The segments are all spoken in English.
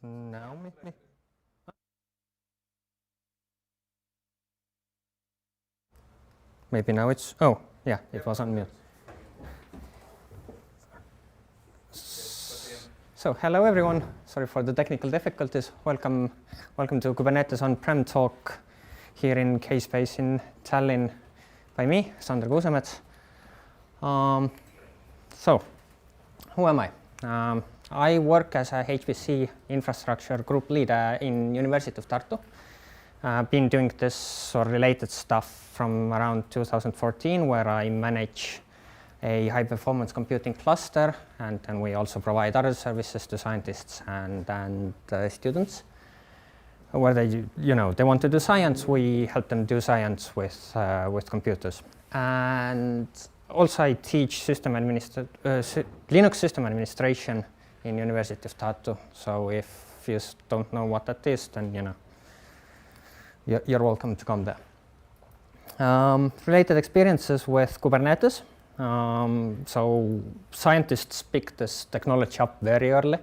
now, maybe. Maybe now it's, oh, yeah, it was on mute. So hello everyone, sorry for the technical difficulties. Welcome to Kubernetes On-prem talk here in K-Space in Tallinn by me, Sander Kuusemets. So, who am I? I work as a HPC infrastructure group lead in University of Tartu. I've been doing this or related stuff from around 2014, where I manage a high-performance computing cluster, and then we also provide other services to scientists and students. Where they want to do science, we help them do science with computers. And also, I teach Linux system administration in University of Tartu. So if you don't know what that is, then you're welcome to come there. Related experiences with Kubernetes. So scientists picked this technology up very early,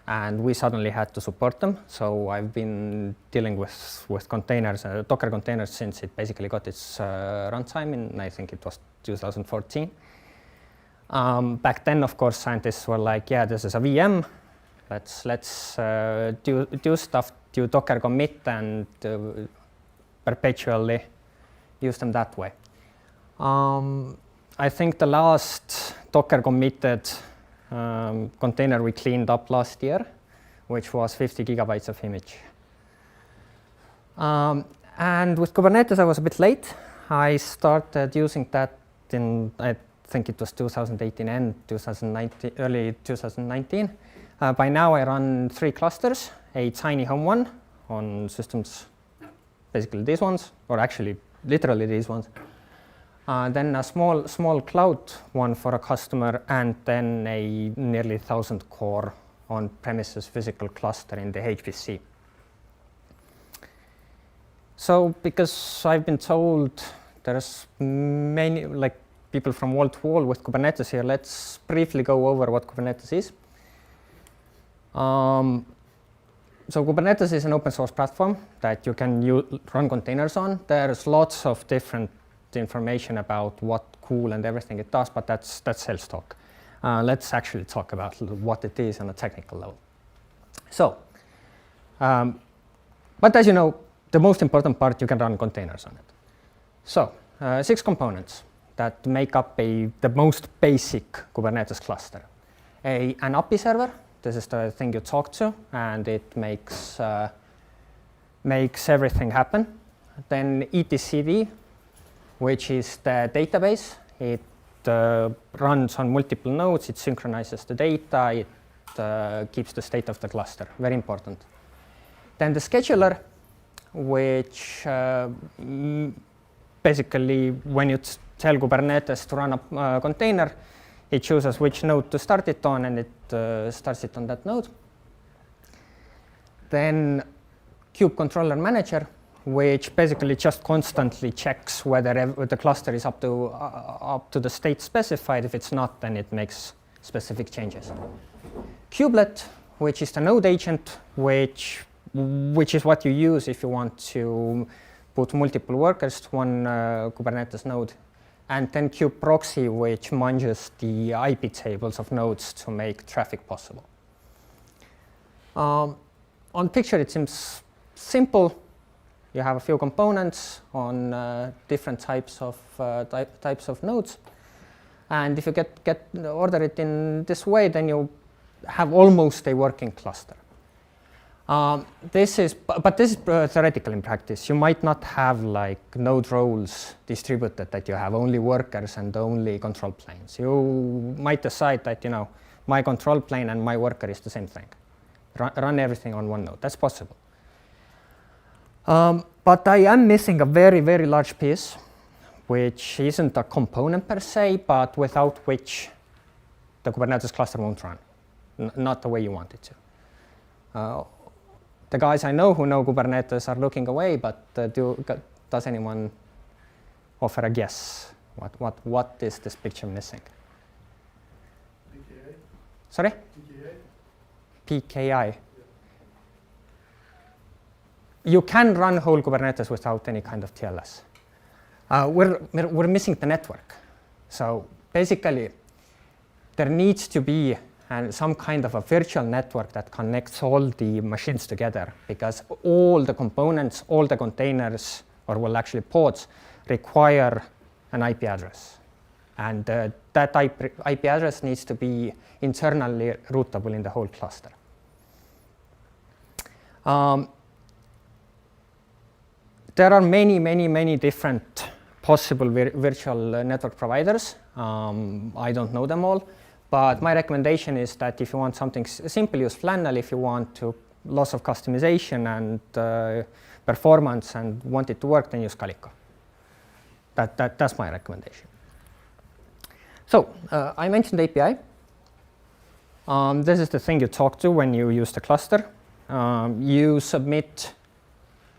and we suddenly had to support them. So I've been dealing with containers, Docker containers, since it basically got its runtime in, I think it was 2014. Back then, of course, scientists were like, yeah, this is a VM. Let's do stuff, do Docker commit, and perpetually use them that way. I think the last Docker committed container we cleaned up last year, which was 50 gigabytes of image. And with Kubernetes, I was a bit late. I started using that in, I think it was 2018 and 2019, early 2019. By now, I run 3 clusters, a tiny home one on systems, basically these ones, or actually literally these ones. Then a small cloud one for a customer, and then a nearly 1,000 core on-premises physical cluster in the HPC. So because I've been told there's many people from wall to wall with Kubernetes here, let's briefly go over what Kubernetes is. So Kubernetes is an open source platform that you can run containers on. There's lots of different information about what cool and everything it does, but that's sales talk. Let's actually talk about what it is on a technical level. So, but as you know, the most important part, you can run containers on it. So, 6 components that make up the most basic Kubernetes cluster. An API server. This is the thing you talk to, and it makes everything happen. Then etcd, which is the database. It runs on multiple nodes, it synchronizes the data, it keeps the state of the cluster, very important. Then the scheduler, which basically when you tell Kubernetes to run a container, it chooses which node to start it on, and it starts it on that node. Then kube controller manager, which basically just constantly checks whether the cluster is up to the state specified. If it's not, then it makes specific changes. Kubelet, which is the node agent, which is what you use if you want to put multiple workers to one Kubernetes node. And then kube proxy, which manages the IP tables of nodes to make traffic possible. On picture, it seems simple. You have a few components on different types of nodes, and if you order it in this way, then you have almost a working cluster. This is theoretical in practice. You might not have node roles distributed, that you have only workers and only control planes. You might decide that my control plane and my worker is the same thing. Run everything on one node. That's possible. But I am missing a very, very large piece, which isn't a component per se, but without which the Kubernetes cluster won't run, not the way you want it to. The guys I know who know Kubernetes are looking away, but does anyone offer a guess? What is this picture missing? PKI. Sorry? PKI. PKI. you can run whole Kubernetes without any kind of TLS. We're missing the network. So basically, there needs to be some kind of a virtual network that connects all the machines together, because all the components, all the containers, or well, actually pods, require an IP address. And that IP address needs to be internally routable in the whole cluster. There are many different possible virtual network providers. I don't know them all, but my recommendation is that if you want something simple, use Flannel. If you want to lots of customization and performance and want it to work, then use Calico. That's my recommendation. So I mentioned API. This is the thing you talk to when you use the cluster. You submit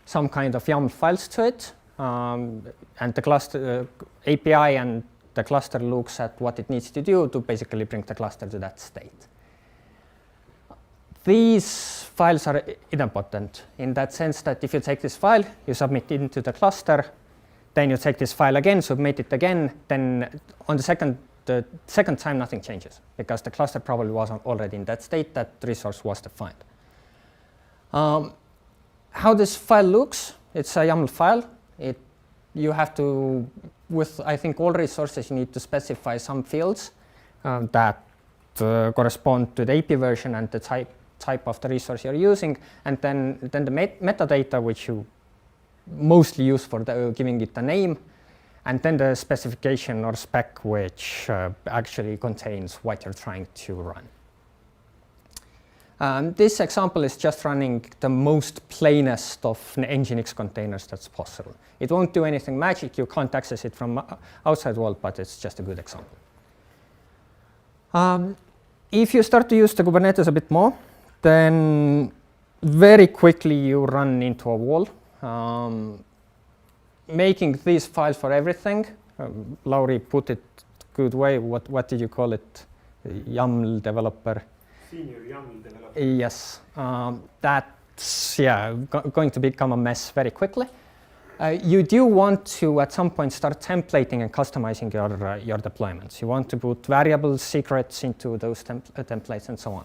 some kind of YAML files to it, and the cluster API and the cluster looks at what it needs to do to basically bring the cluster to that state. These files are idempotent in that sense that if you take this file, you submit it into the cluster, then you take this file again, submit it again, then on the second time nothing changes, because the cluster probably was already in that state, that resource was defined. How this file looks, it's a YAML file. You have to, with I think all resources, you need to specify some fields that correspond to the AP version and the type of the resource you're using, and then the metadata, which you mostly use for giving it a name, and then the specification or spec, which actually contains what you're trying to run. This example is just running the most plainest of Nginx containers that's possible. It won't do anything magic. You can't access it from outside world, but it's just a good example. If you start to use the Kubernetes a bit more, then very quickly you run into a wall. Making these files for everything, Lauri put it good way. What did you call it? YAML developer. Senior YAML developer. Yes, that's going to become a mess very quickly. You do want to at some point start templating and customizing your deployments. You want to put variables, secrets into those templates and so on.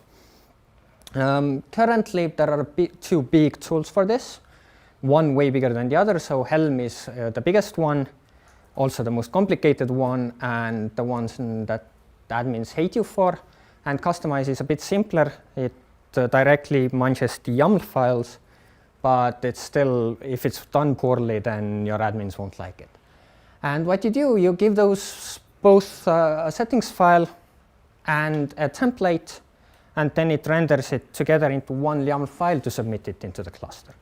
Currently, there are two big tools for this. One way bigger than the other. So Helm is the biggest one, also the most complicated one, and the ones that admins hate you for. And Customize is a bit simpler. It directly munches the YAML files, but it's still, if it's done poorly, then your admins won't like it. And what you do, you give those both a settings file and a template, and then it renders it together into one YAML file to submit it into the cluster.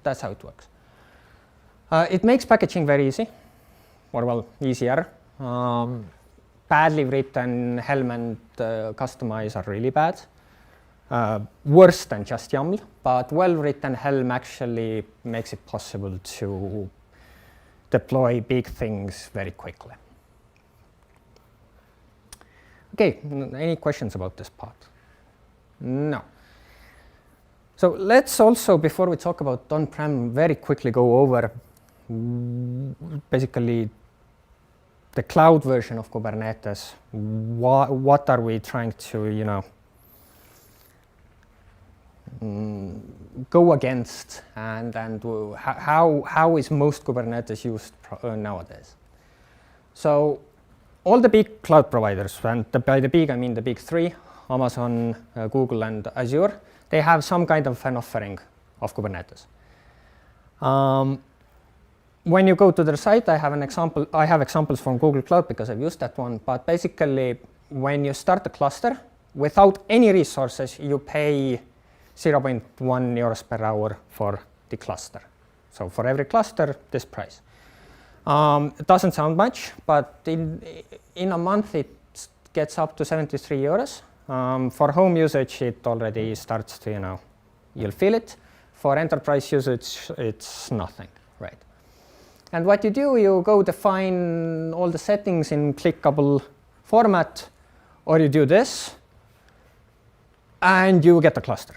That's how it works. It makes packaging very easy, or well, easier. Badly written Helm and Customize are really bad. Worse than just YAML, but well-written Helm actually makes it possible to deploy big things very quickly. Okay, any questions about this part? No. So let's also, before we talk about on-prem, very quickly go over basically the cloud version of Kubernetes. What are we trying to, go against, and how is most Kubernetes used nowadays? So all the big cloud providers, and by the big I mean the big three, Amazon, Google, and Azure, they have some kind of an offering of Kubernetes. When you go to their site, I have examples from Google Cloud because I've used that one. But basically, when you start a cluster, without any resources, you pay 0.1 euros per hour for the cluster. So for every cluster, this price. It doesn't sound much, but in a month, it gets up to 73 euros. For home usage, it already starts to, you'll feel it. For enterprise usage, it's nothing, right? And what you do, you go define all the settings in clickable format, or you do this, and you get a cluster.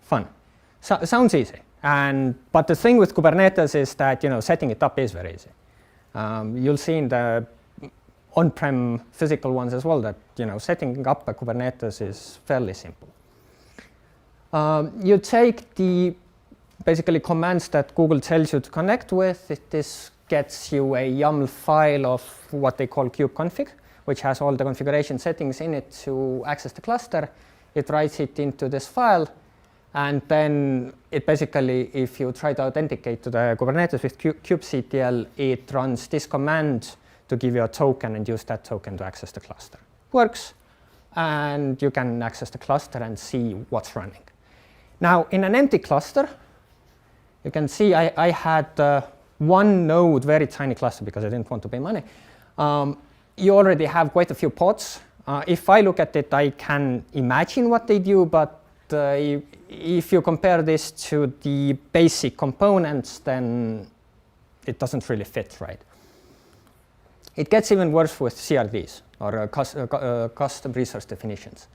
Fun. Sounds easy. But the thing with Kubernetes is that setting it up is very easy. You'll see in the on-prem physical ones as well that setting up a Kubernetes is fairly simple. You take the basically commands that Google tells you to connect with. This gets you a YAML file of what they call kubeconfig, which has all the configuration settings in it to access the cluster. It writes it into this file, and then it basically, if you try to authenticate to the Kubernetes with kubectl, it runs this command to give you a token and use that token to access the cluster. Works, and you can access the cluster and see what's running. Now, in an empty cluster, you can see I had one node, very tiny cluster because I didn't want to pay money. You already have quite a few pods. If I look at it, I can imagine what they do, but if you compare this to the basic components, then it doesn't really fit, right? It gets even worse with CRDs, or custom resource definitions.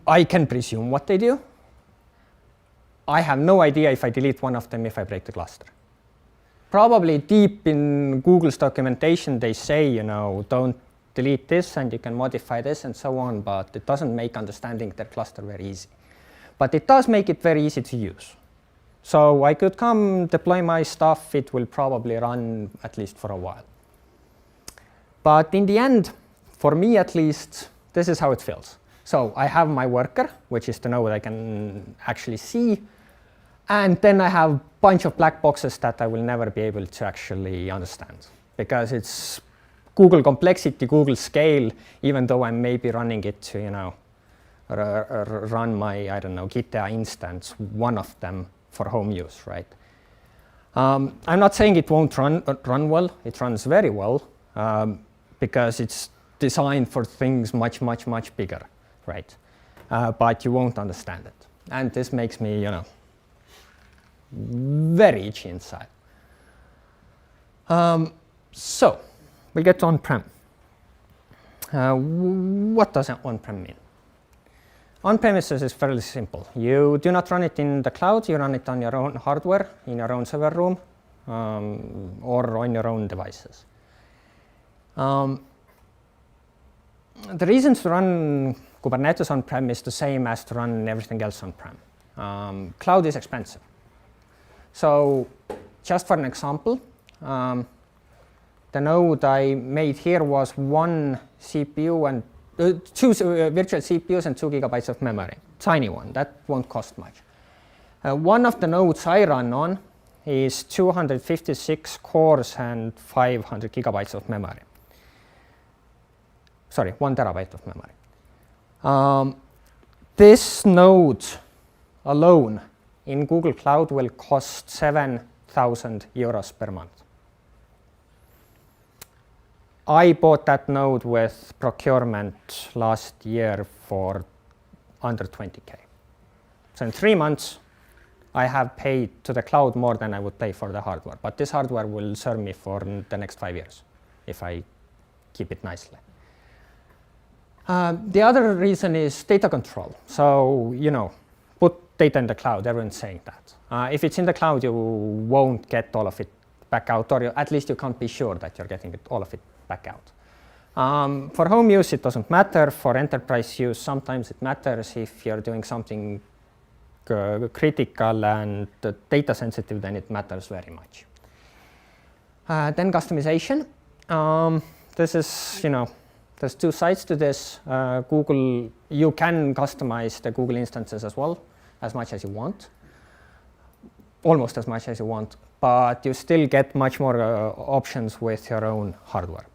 I can presume what they do. I have no idea if I delete one of them if I break the cluster. Probably deep in Google's documentation, they say, don't delete this and you can modify this and so on, but it doesn't make understanding their cluster very easy. But it does make it very easy to use. So I could come deploy my stuff. It will probably run at least for a while. But in the end, for me at least, this is how it feels. So I have my worker, which is the node I can actually see. And then I have a bunch of black boxes that I will never be able to actually understand, because it's Google complexity, Google scale, even though I'm maybe running it to, run my, I don't know, GTA instance, one of them for home use, right? I'm not saying it won't run well. It runs very well because it's designed for things much, much, much bigger, right? But you won't understand it. And this makes me, very itchy inside. So we get to on-prem. What does on-prem mean? On-premises is fairly simple. You do not run it in the cloud. You run it on your own hardware, in your own server room, or on your own devices. The reasons to run Kubernetes on-prem is the same as to run everything else on-prem. Cloud is expensive. So just for an example, the node I made here was one CPU and two virtual CPUs and 2 gigabytes of memory. Tiny one, that won't cost much. One of the nodes I run on is 256 cores and 500 gigabytes of memory. Sorry, 1 terabyte of memory. This node alone in Google Cloud will cost 7,000 euros per month. I bought that node with procurement last year for under 20K. So in 3 months, I have paid to the cloud more than I would pay for the hardware. But this hardware will serve me for the next 5 years if I keep it nicely. The other reason is data control. So, put data in the cloud, everyone's saying that. If it's in the cloud, you won't get all of it back out, or at least you can't be sure that you're getting all of it back out. For home use, it doesn't matter. For enterprise use, sometimes it matters. If you're doing something critical and data sensitive, then it matters very much. Then customization. This is, there's two sides to this. Google, you can customize the Google instances as well, as much as you want, almost as much as you want, but you still get much more options with your own hardware.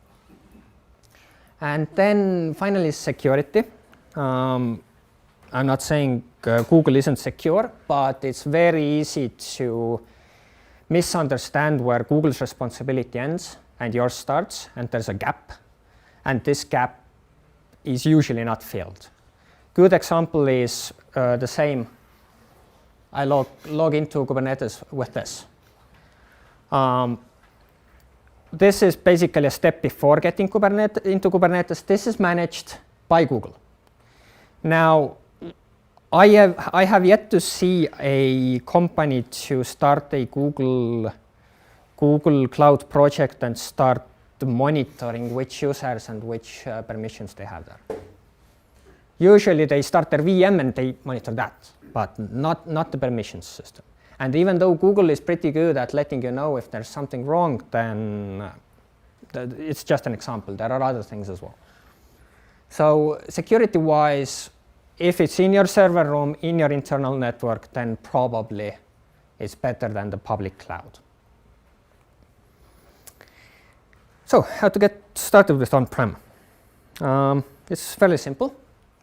And then finally, security. I'm not saying Google isn't secure, but it's very easy to misunderstand where Google's responsibility ends and yours starts, and there's a gap. And this gap is usually not filled. Good example is the same. I log into Kubernetes with this. This is basically a step before getting into Kubernetes. This is managed by Google. Now, I have yet to see a company to start a Google Cloud project and start monitoring which users and which permissions they have there. Usually they start their VM and they monitor that, but not the permissions system. And even though Google is pretty good at letting you know if there's something wrong, then it's just an example. There are other things as well. So security-wise, if it's in your server room, in your internal network, then probably it's better than the public cloud. So how to get started with on-prem? It's fairly simple.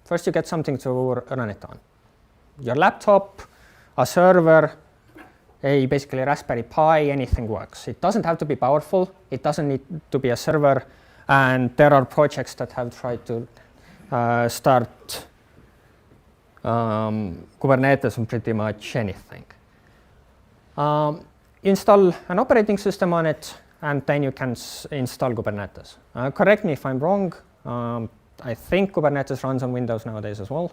First, you get something to run it on. Your laptop, a server, basically a Raspberry Pi, anything works. It doesn't have to be powerful. It doesn't need to be a server. And there are projects that have tried to start Kubernetes on pretty much anything. Install an operating system on it, and then you can install Kubernetes. Correct me if I'm wrong. I think Kubernetes runs on Windows nowadays as well.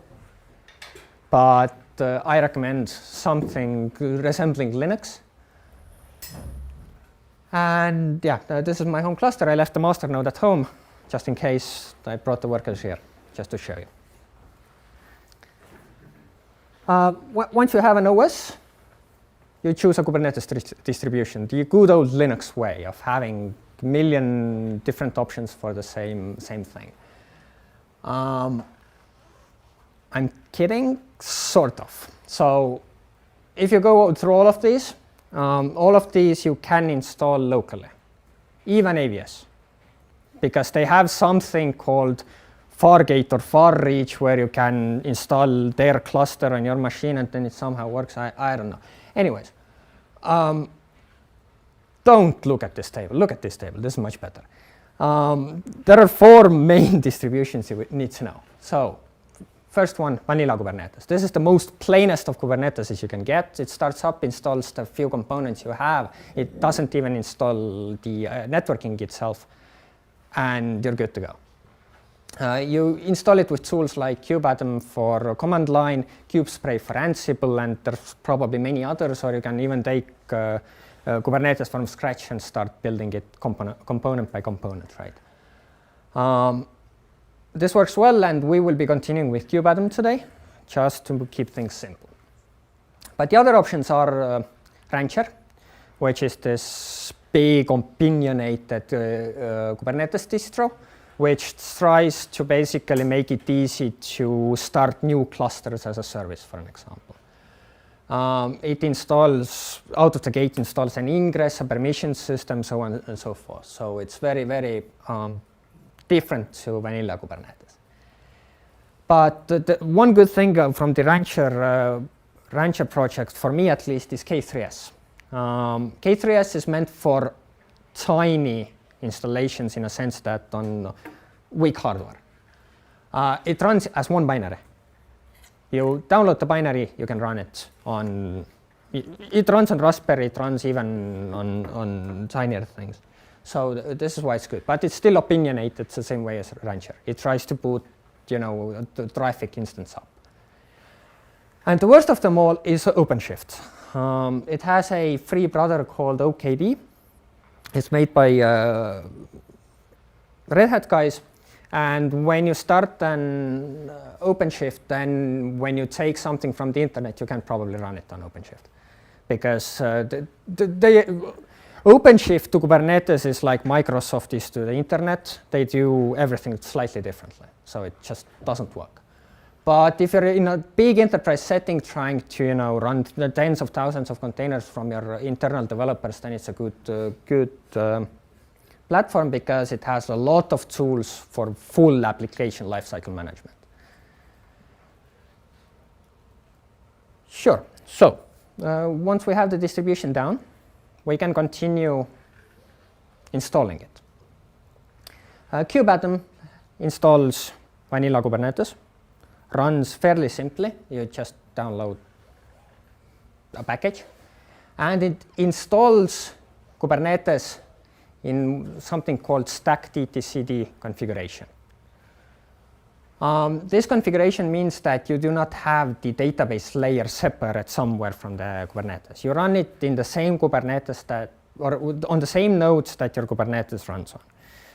But I recommend something resembling Linux. And yeah, this is my home cluster. I left the master node at home, just in case. I brought the workers here, just to show you. Once you have an OS, you choose a Kubernetes distribution, the good old Linux way of having a million different options for the same thing. I'm kidding, sort of. So if you go through all of these you can install locally, even AVS, because they have something called Fargate or Farreach where you can install their cluster on your machine and then it somehow works. I don't know. Anyways, don't look at this table. Look at this table. This is much better. There are 4 main distributions you need to know. So first one, vanilla Kubernetes. This is the most plainest of Kubernetes as you can get. It starts up, installs the few components you have. It doesn't even install the networking itself, and you're good to go. You install it with tools like kubeadm for command line, kubespray for Ansible, and there's probably many others, or you can even take Kubernetes from scratch and start building it component by component, right? This works well, and we will be continuing with kubeadm today, just to keep things simple. But the other options are Rancher, which is this big opinionated Kubernetes distro, which tries to basically make it easy to start new clusters as a service, for an example. It installs, out of the gate, installs an Ingress, a permission system, so on and so forth. So it's very, very different to vanilla Kubernetes. But the one good thing from the Rancher project, for me at least, is K3s. K3s is meant for tiny installations in a sense that on weak hardware. It runs as one binary. You download the binary, you can run it on, it runs on Raspberry, it runs even on tinier things. So this is why it's good, but it's still opinionated the same way as Rancher. It tries to boot, the traffic instance up. And the worst of them all is OpenShift. It has a free brother called OKD. It's made by Red Hat guys, and when you start an OpenShift, then when you take something from the internet, you can probably run it on OpenShift, because OpenShift to Kubernetes is like Microsoft is to the internet. They do everything slightly differently, so it just doesn't work. But if you're in a big enterprise setting trying to run the tens of thousands of containers from your internal developers, then it's a good platform, because it has a lot of tools for full application lifecycle management. Sure. So once we have the distribution down, we can continue installing it. kubeadm installs vanilla Kubernetes. Runs fairly simply. You just download a package, and it installs Kubernetes in something called stack DTCD configuration. This configuration means that you do not have the database layer separate somewhere from the Kubernetes. You run it in the same Kubernetes or on the same nodes that your Kubernetes runs on.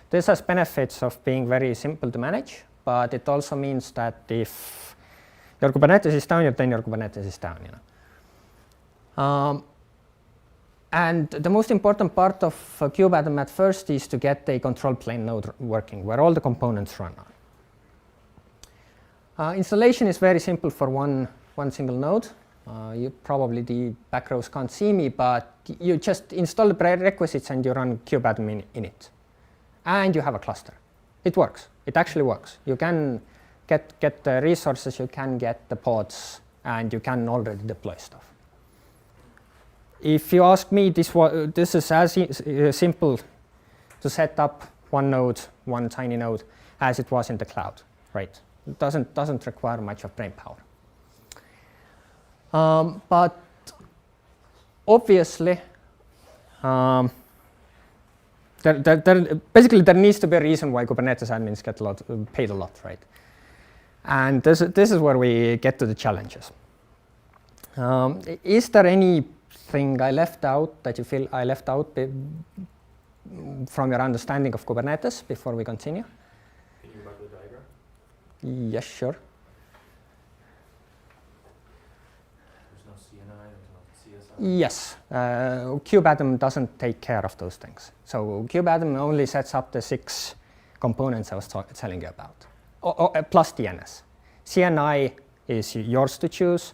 This has benefits of being very simple to manage, but it also means that if your Kubernetes is down, then your Kubernetes is down. And the most important part of kubeadm at first is to get a control plane node working, where all the components run on. Installation is very simple for one single node. You probably, the back rows can't see me, but you just install the prerequisites and you run kubeadm in it. And you have a cluster. It works. It actually works. You can get the resources, you can get the pods, and you can already deploy stuff. If you ask me, this is as simple to set up one node, one tiny node, as it was in the cloud, right? It doesn't require much of brain power. But obviously, basically there needs to be a reason why Kubernetes admins get paid a lot, right? And this is where we get to the challenges. Is there anything I left out that you feel I left out from your understanding of Kubernetes before we continue? Can you mark the diagram? Yes, sure. There's no CNI, there's no CSI? Yes, kubeadm doesn't take care of those things. So kubeadm only sets up the 6 components I was telling you about, plus DNS. CNI is yours to choose.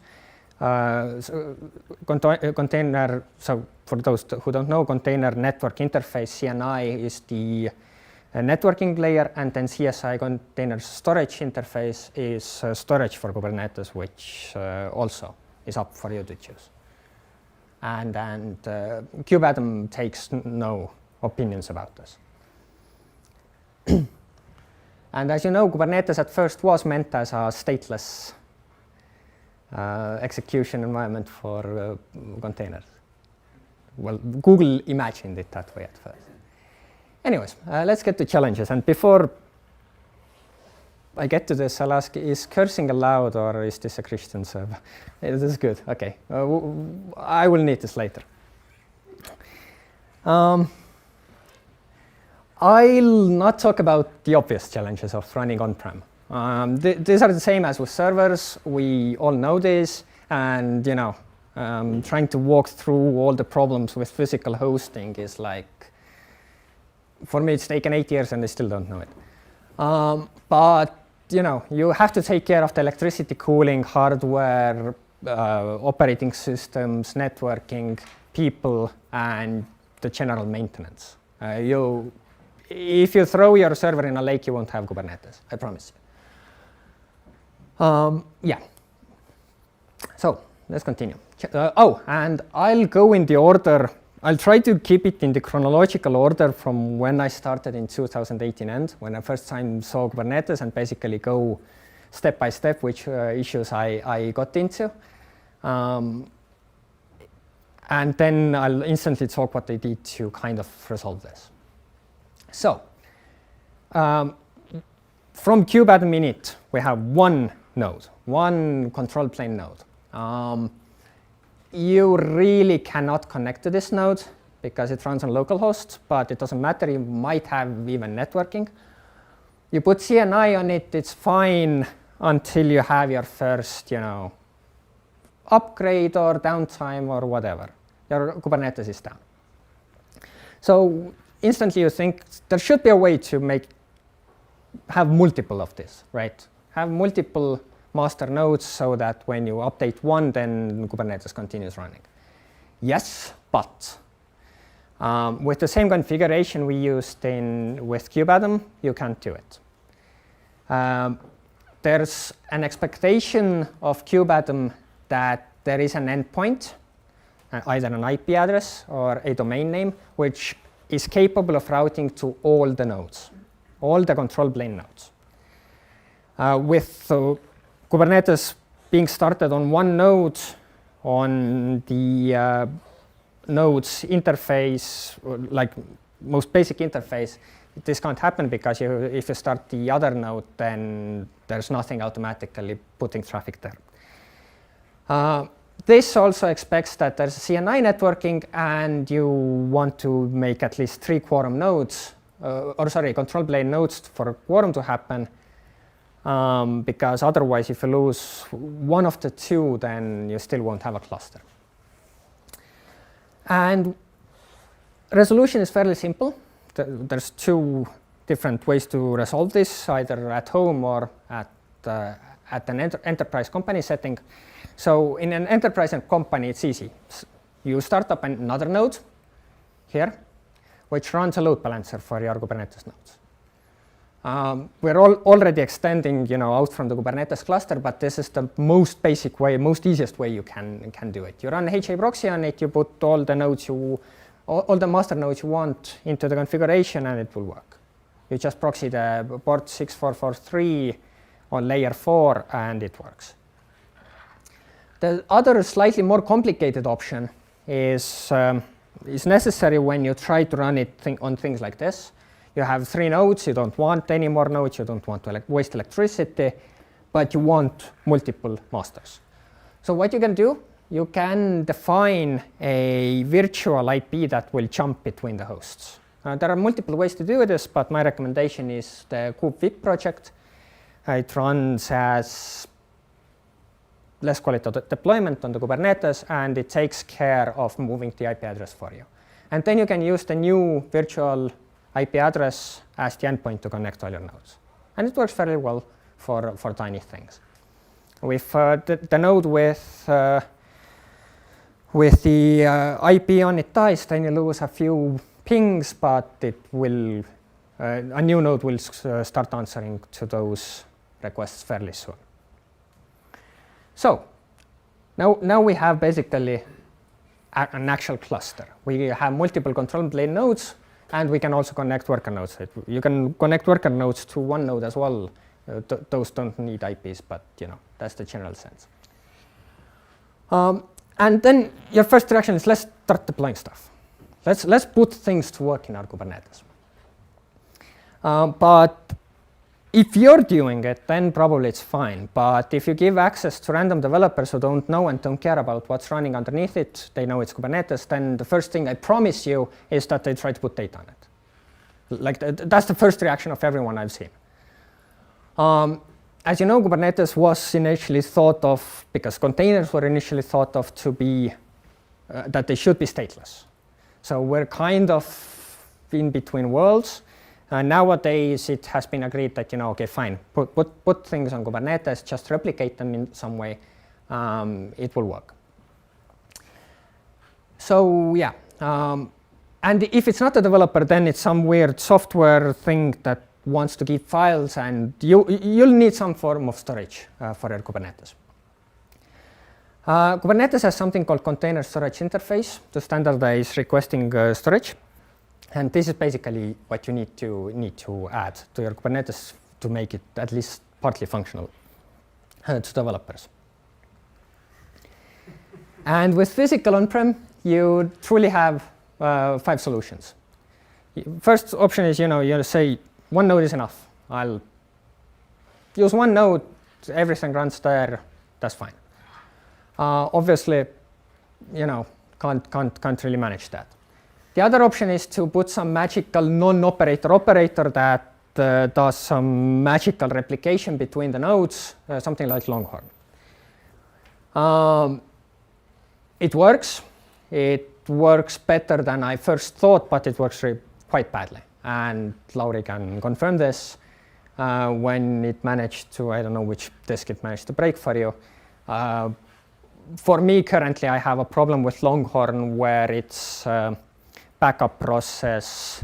Container, so for those who don't know, container network interface, CNI is the networking layer, and then CSI, container storage interface, is storage for Kubernetes, which also is up for you to choose. And kubeadm takes no opinions about this. And as you know, Kubernetes at first was meant as a stateless execution environment for containers. Well, Google imagined it that way at first. Anyways, let's get to challenges. And before I get to this, I'll ask, is cursing allowed, or is this a Christian server? This is good. Okay. I will need this later. I'll not talk about the obvious challenges of running on-prem. These are the same as with servers. We all know this, and trying to walk through all the problems with physical hosting is like, for me, it's taken 8 years and I still don't know it. But you have to take care of the electricity, cooling, hardware, operating systems, networking, people, and the general maintenance. If you throw your server in a lake, you won't have Kubernetes, I promise you. Yeah. So let's continue. And I'll go in the order. I'll try to keep it in the chronological order from when I started in 2018 end, when I first time saw Kubernetes, and basically go step by step which issues I got into. And then I'll instantly talk what I did to kind of resolve this. So, from kubeadm init, we have one node, one control plane node. You really cannot connect to this node because it runs on localhost, but it doesn't matter. You might have even networking. You put CNI on it, it's fine until you have your first, upgrade or downtime or whatever. Your Kubernetes is down. So instantly you think there should be a way to have multiple of this, right? Have multiple master nodes so that when you update one, then Kubernetes continues running. Yes, but with the same configuration we used with kubeadm, you can't do it. There's an expectation of kubeadm that there is an endpoint, either an IP address or a domain name, which is capable of routing to all the nodes, all the control plane nodes. With Kubernetes being started on one node, on the node's interface, like most basic interface, this can't happen because if you start the other node, then there's nothing automatically putting traffic there. This also expects that there's CNI networking and you want to make at least 3 quorum nodes, control plane nodes for quorum to happen, because otherwise if you lose one of the 2, then you still won't have a cluster. And resolution is fairly simple. There's 2 different ways to resolve this, either at home or at an enterprise company setting. So in an enterprise and company, it's easy. You start up another node here, which runs a load balancer for your Kubernetes nodes. We're already extending, out from the Kubernetes cluster, but this is the most basic way, most easiest way you can do it. You run HA proxy on it, you put all the nodes all the master nodes you want into the configuration, and it will work. You just proxy the port 6443 on layer 4, and it works. The other slightly more complicated option is necessary when you try to run it on things like this. You have 3 nodes, you don't want any more nodes, you don't want to waste electricity, but you want multiple masters. So what you can do, you can define a virtual IP that will jump between the hosts. There are multiple ways to do this, but my recommendation is the kubevip project. It runs as let's call it a deployment on the Kubernetes, and it takes care of moving the IP address for you. And then you can use the new virtual IP address as the endpoint to connect all your nodes. And it works fairly well for tiny things. With the node with the IP on it dies, then you lose a few pings, but it will a new node will start answering to those requests fairly soon. So now we have basically an actual cluster. We have multiple control plane nodes, and we can also connect worker nodes. You can connect worker nodes to one node as well. Those don't need IPs, but that's the general sense. And then your first reaction is, let's start deploying stuff. Let's put things to work in our Kubernetes. But if you're doing it, then probably it's fine. But if you give access to random developers who don't know and don't care about what's running underneath it, they know it's Kubernetes, then the first thing I promise you is that they try to put data on it. That's the first reaction of everyone I've seen. As you know, Kubernetes was initially thought of, because containers were initially thought of to be, that they should be stateless. So we're kind of in between worlds. Nowadays, it has been agreed that, okay, fine, put things on Kubernetes, just replicate them in some way, it will work. So yeah, and if it's not a developer, then it's some weird software thing that wants to keep files, and you'll need some form of storage for your Kubernetes. Kubernetes has something called container storage interface to standardize requesting storage. And this is basically what you need to add to your Kubernetes to make it at least partly functional to developers. And with physical on-prem, you truly have 5 solutions. First option is, you say one node is enough. I'll use one node, everything runs there, that's fine. Obviously, can't really manage that. The other option is to put some magical non-operator operator that does some magical replication between the nodes, something like Longhorn. It works. It works better than I first thought, but it works quite badly. And Lauri can confirm this. When it managed to, I don't know which disk it managed to break for you. For me, currently, I have a problem with Longhorn where it's backup process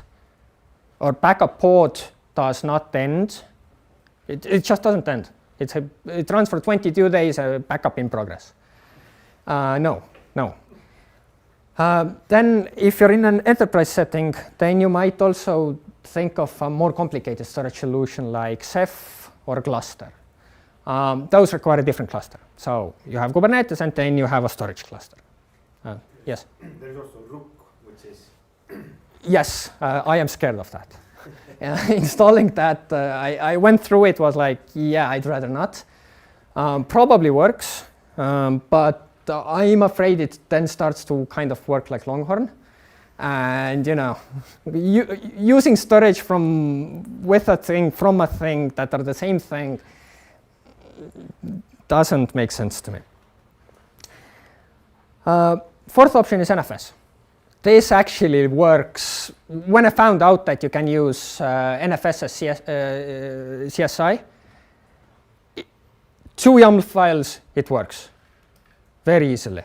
or backup pod does not end. It just doesn't end. It runs for 22 days, backup in progress. No. Then if you're in an enterprise setting, then you might also think of a more complicated storage solution like Ceph or Cluster. Those require a different cluster. So you have Kubernetes, and then you have a storage cluster. Yes? There's also Rook, which is... Yes, I am scared of that. Installing that, I went through it, was like, yeah, I'd rather not. Probably works, but I'm afraid it then starts to kind of work like Longhorn. And using storage with a thing from a thing that are the same thing doesn't make sense to me. Fourth option is NFS. This actually works. When I found out that you can use NFS as CSI, 2 YAML files, it works very easily.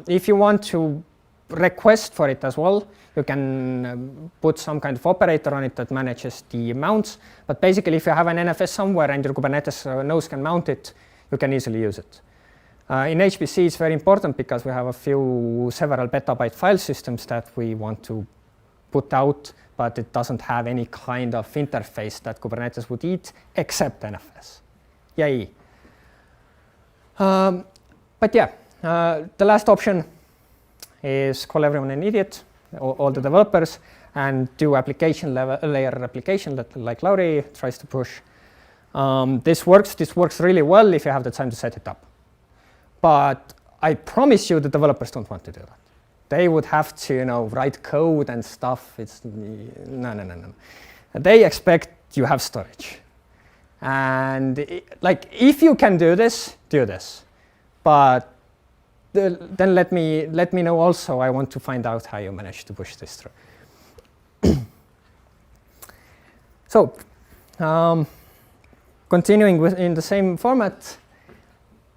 If you want to request for it as well, you can put some kind of operator on it that manages the mounts. But basically, if you have an NFS somewhere and your Kubernetes nodes can mount it, you can easily use it. In HPC, it's very important because we have several petabyte file systems that we want to put out, but it doesn't have any kind of interface that Kubernetes would eat except NFS. Yay. But yeah, the last option is call everyone an idiot, all the developers, and do application layer application like Lauri tries to push. This works really well if you have the time to set it up. But I promise you the developers don't want to do that. They would have to write code and stuff. It's no. They expect you have storage. And if you can do this, do this. But then let me know also. I want to find out how you managed to push this through. So, continuing in the same format,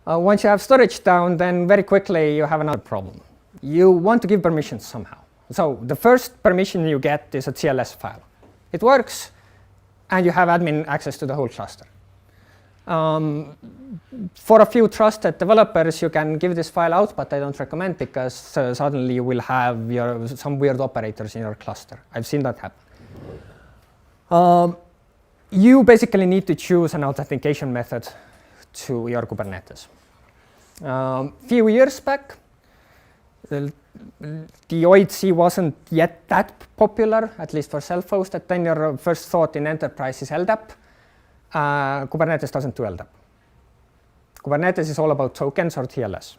once you have storage down, then very quickly you have another problem. You want to give permissions somehow. So the first permission you get is a TLS file. It works, and you have admin access to the whole cluster. For a few trusted developers, you can give this file out, but I don't recommend because suddenly you will have some weird operators in your cluster. I've seen that happen. You basically need to choose an authentication method to your Kubernetes. Few years back, the OIC wasn't yet that popular, at least for self-hosted. Then your first thought in enterprise is LDAP. Kubernetes doesn't do LDAP. Kubernetes is all about tokens or TLS.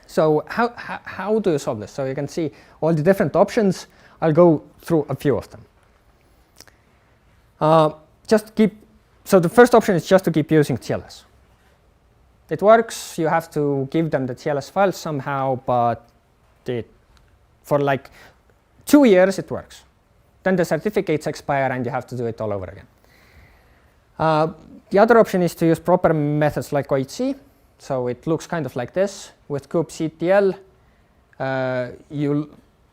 So how do you solve this? So you can see all the different options. I'll go through a few of them. So the first option is just to keep using TLS. It works. You have to give them the TLS files somehow, but for like 2 years it works. Then the certificates expire and you have to do it all over again. The other option is to use proper methods like OIC. So it looks kind of like this. With kubectl, you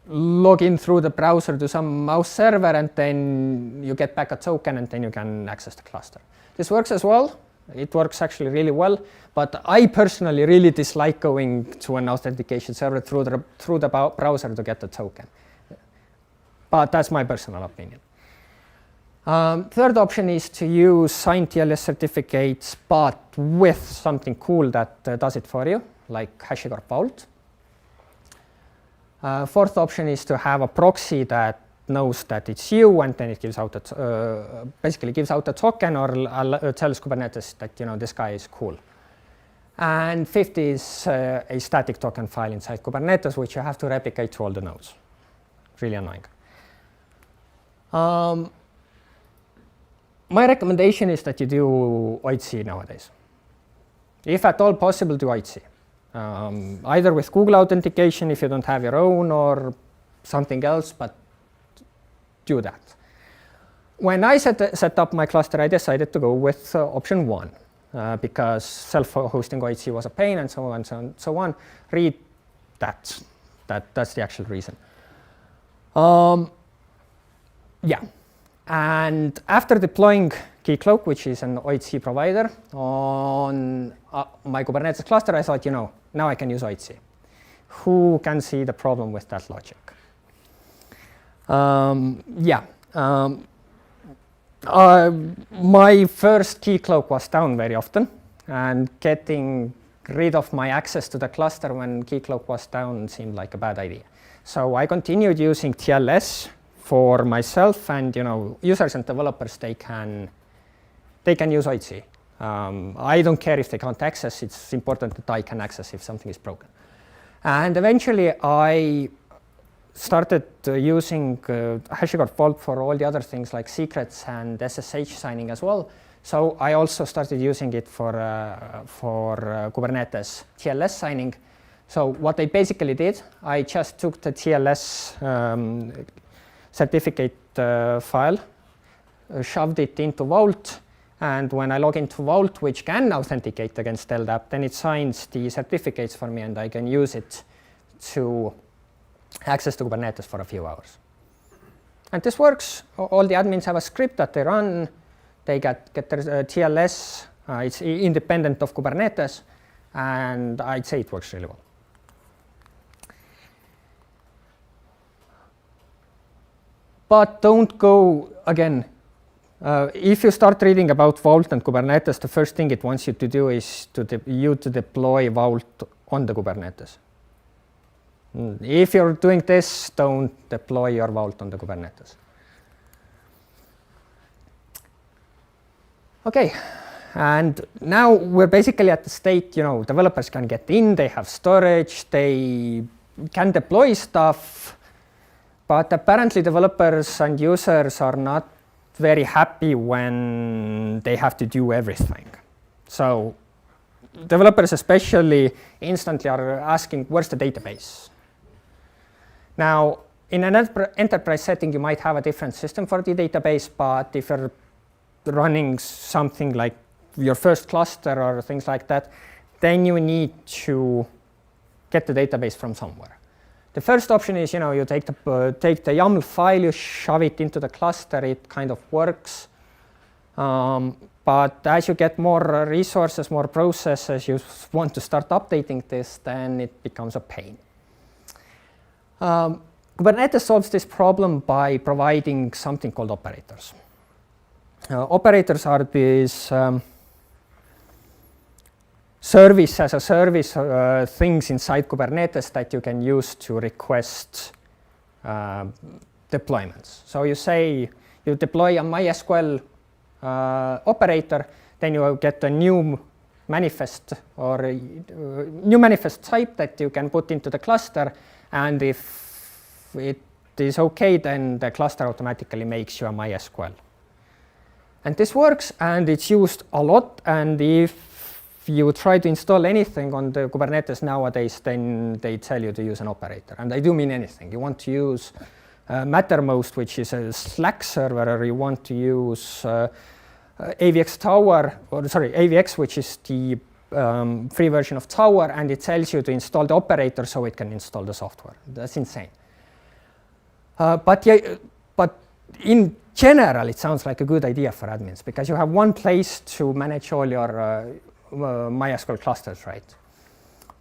log in through the browser to some mouse server, and then you get back a token, and then you can access the cluster. This works as well. It works actually really well, but I personally really dislike going to an authentication server through the browser to get the token. But that's my personal opinion. Third option is to use signed TLS certificates, but with something cool that does it for you, like HashiCorp Vault. Fourth option is to have a proxy that knows that it's you, and then it gives out basically gives out a token or tells Kubernetes that this guy is cool. And fifth is a static token file inside Kubernetes, which you have to replicate to all the nodes. Really annoying. My recommendation is that you do OIC nowadays. If at all possible, do OIC. Either with Google Authentication if you don't have your own, or something else, but do that. When I set up my cluster, I decided to go with option 1 because self-hosting OIC was a pain, and so on and so on. Read that. That's the actual reason. Yeah. And after deploying Keycloak, which is an OIC provider, on my Kubernetes cluster, I thought, now I can use OIC. Who can see the problem with that logic? My first Keycloak was down very often, and getting rid of my access to the cluster when Keycloak was down seemed like a bad idea. So I continued using TLS for myself, and users and developers, they can use OIC. I don't care if they can't access. It's important that I can access if something is broken. And eventually, I started using HashiCorp Vault for all the other things like secrets and SSH signing as well. So I also started using it for Kubernetes TLS signing. So what I basically did, I just took the TLS certificate file, shoved it into Vault, and when I log into Vault, which can authenticate against LDAP, then it signs the certificates for me, and I can use it to access to Kubernetes for a few hours. And this works. All the admins have a script that they run. They get their TLS. It's independent of Kubernetes, and I'd say it works really well. But don't go, again, if you start reading about Vault and Kubernetes, the first thing it wants you to do is to deploy Vault on the Kubernetes. If you're doing this, don't deploy your Vault on the Kubernetes. Okay, and now we're basically at the state, developers can get in, they have storage, they can deploy stuff, but apparently developers and users are not very happy when they have to do everything. So developers especially instantly are asking, where's the database? Now, in an enterprise setting, you might have a different system for the database, but if you're running something like your first cluster or things like that, then you need to get the database from somewhere. The first option is, you take the YAML file, you shove it into the cluster, it kind of works. But as you get more resources, more processes, you want to start updating this, then it becomes a pain. Kubernetes solves this problem by providing something called operators. Operators are these service as a service things inside Kubernetes that you can use to request deployments. So you say you deploy a MySQL operator, then you get a new manifest or a new manifest type that you can put into the cluster, and if it is okay, then the cluster automatically makes you a MySQL. And this works, and it's used a lot, and if you try to install anything on the Kubernetes nowadays, then they tell you to use an operator. And I do mean anything. You want to use Mattermost, which is a Slack server, or you want to use AVX, which is the free version of Tower, and it tells you to install the operator so it can install the software. That's insane. But in general, it sounds like a good idea for admins because you have one place to manage all your MySQL clusters, right?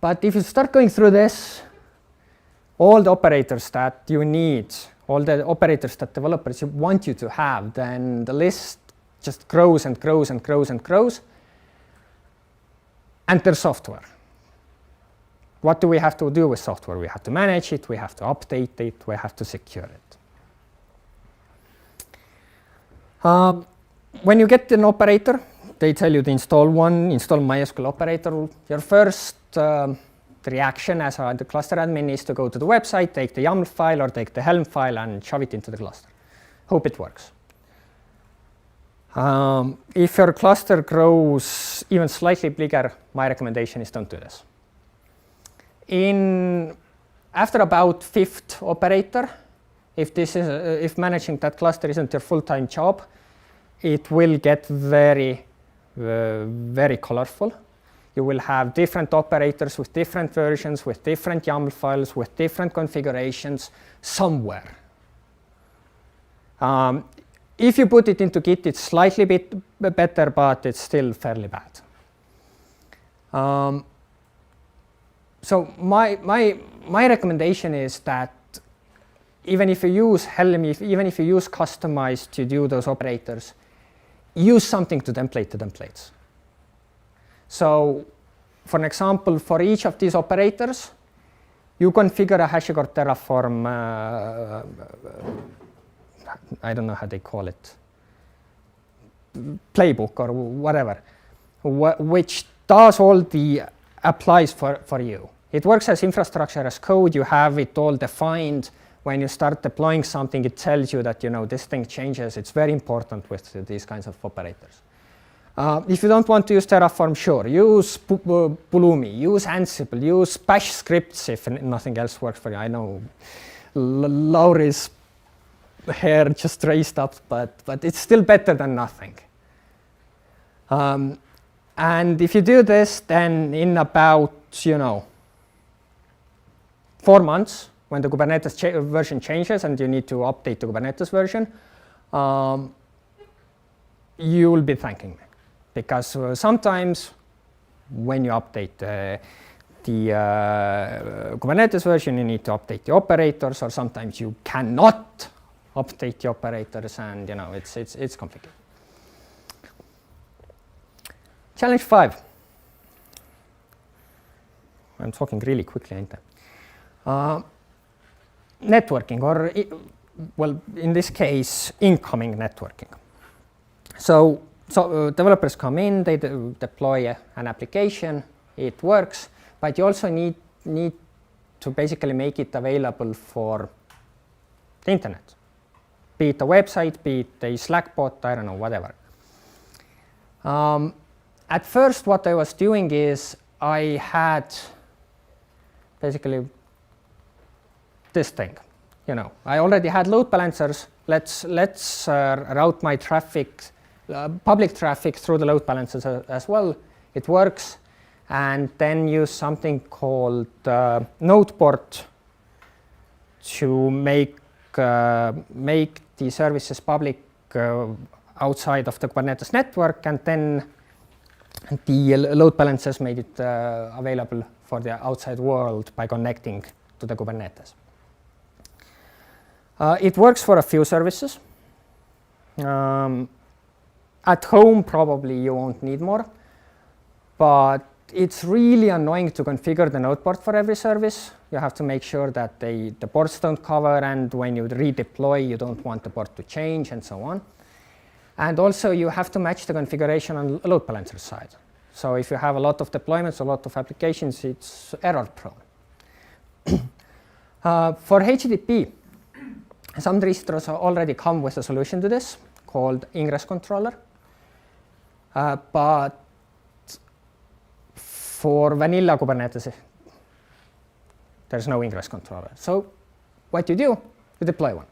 But if you start going through this, all the operators that you need, all the operators that developers want you to have, then the list just grows and grows and grows and grows. And there's software. What do we have to do with software? We have to manage it, we have to update it, we have to secure it. When you get an operator, they tell you to install MySQL operator. Your first reaction as the cluster admin is to go to the website, take the YAML file or take the Helm file and shove it into the cluster. Hope it works. If your cluster grows even slightly bigger, my recommendation is don't do this. After about 5th operator, if managing that cluster isn't your full-time job, it will get very, very colorful. You will have different operators with different versions, with different YAML files, with different configurations somewhere. If you put it into Git, it's slightly bit better, but it's still fairly bad. So my recommendation is that even if you use Helm, even if you use Customize to do those operators, use something to template the templates. So, for an example, for each of these operators, you configure a HashiCorp Terraform I don't know how they call it, playbook or whatever, which does all the applies for you. It works as infrastructure as code. You have it all defined. When you start deploying something, it tells you that this thing changes. It's very important with these kinds of operators. If you don't want to use Terraform, sure, use Pulumi, use Ansible, use Bash scripts if nothing else works for you. I know Lauri's hair just raised up, but it's still better than nothing. And if you do this, then in about 4 months, when the Kubernetes version changes and you need to update the Kubernetes version, you will be thanking me. Because sometimes when you update the Kubernetes version, you need to update the operators, or sometimes you cannot update the operators, and it's complicated. Challenge 5. I'm talking really quickly, ain't I? Networking, or well, in this case, incoming networking. So developers come in, they deploy an application, it works, but you also need to basically make it available for the internet. Be it a website, be it a Slack bot, I don't know, whatever. At first, what I was doing is I had basically this thing. I already had load balancers. Let's route my traffic, public traffic, through the load balancers as well. It works, and then use something called node port to make the services public outside of the Kubernetes network, and then the load balancers made it available for the outside world by connecting to the Kubernetes. It works for a few services. At home, probably you won't need more, but it's really annoying to configure the node port for every service. You have to make sure that the ports don't cover, and when you redeploy, you don't want the port to change, and so on. And also, you have to match the configuration on the load balancer side. So if you have a lot of deployments, a lot of applications, it's error prone. For HTTP, some distros already come with a solution to this called Ingress controller. But for vanilla Kubernetes, there's no Ingress controller. So what you do, you deploy one.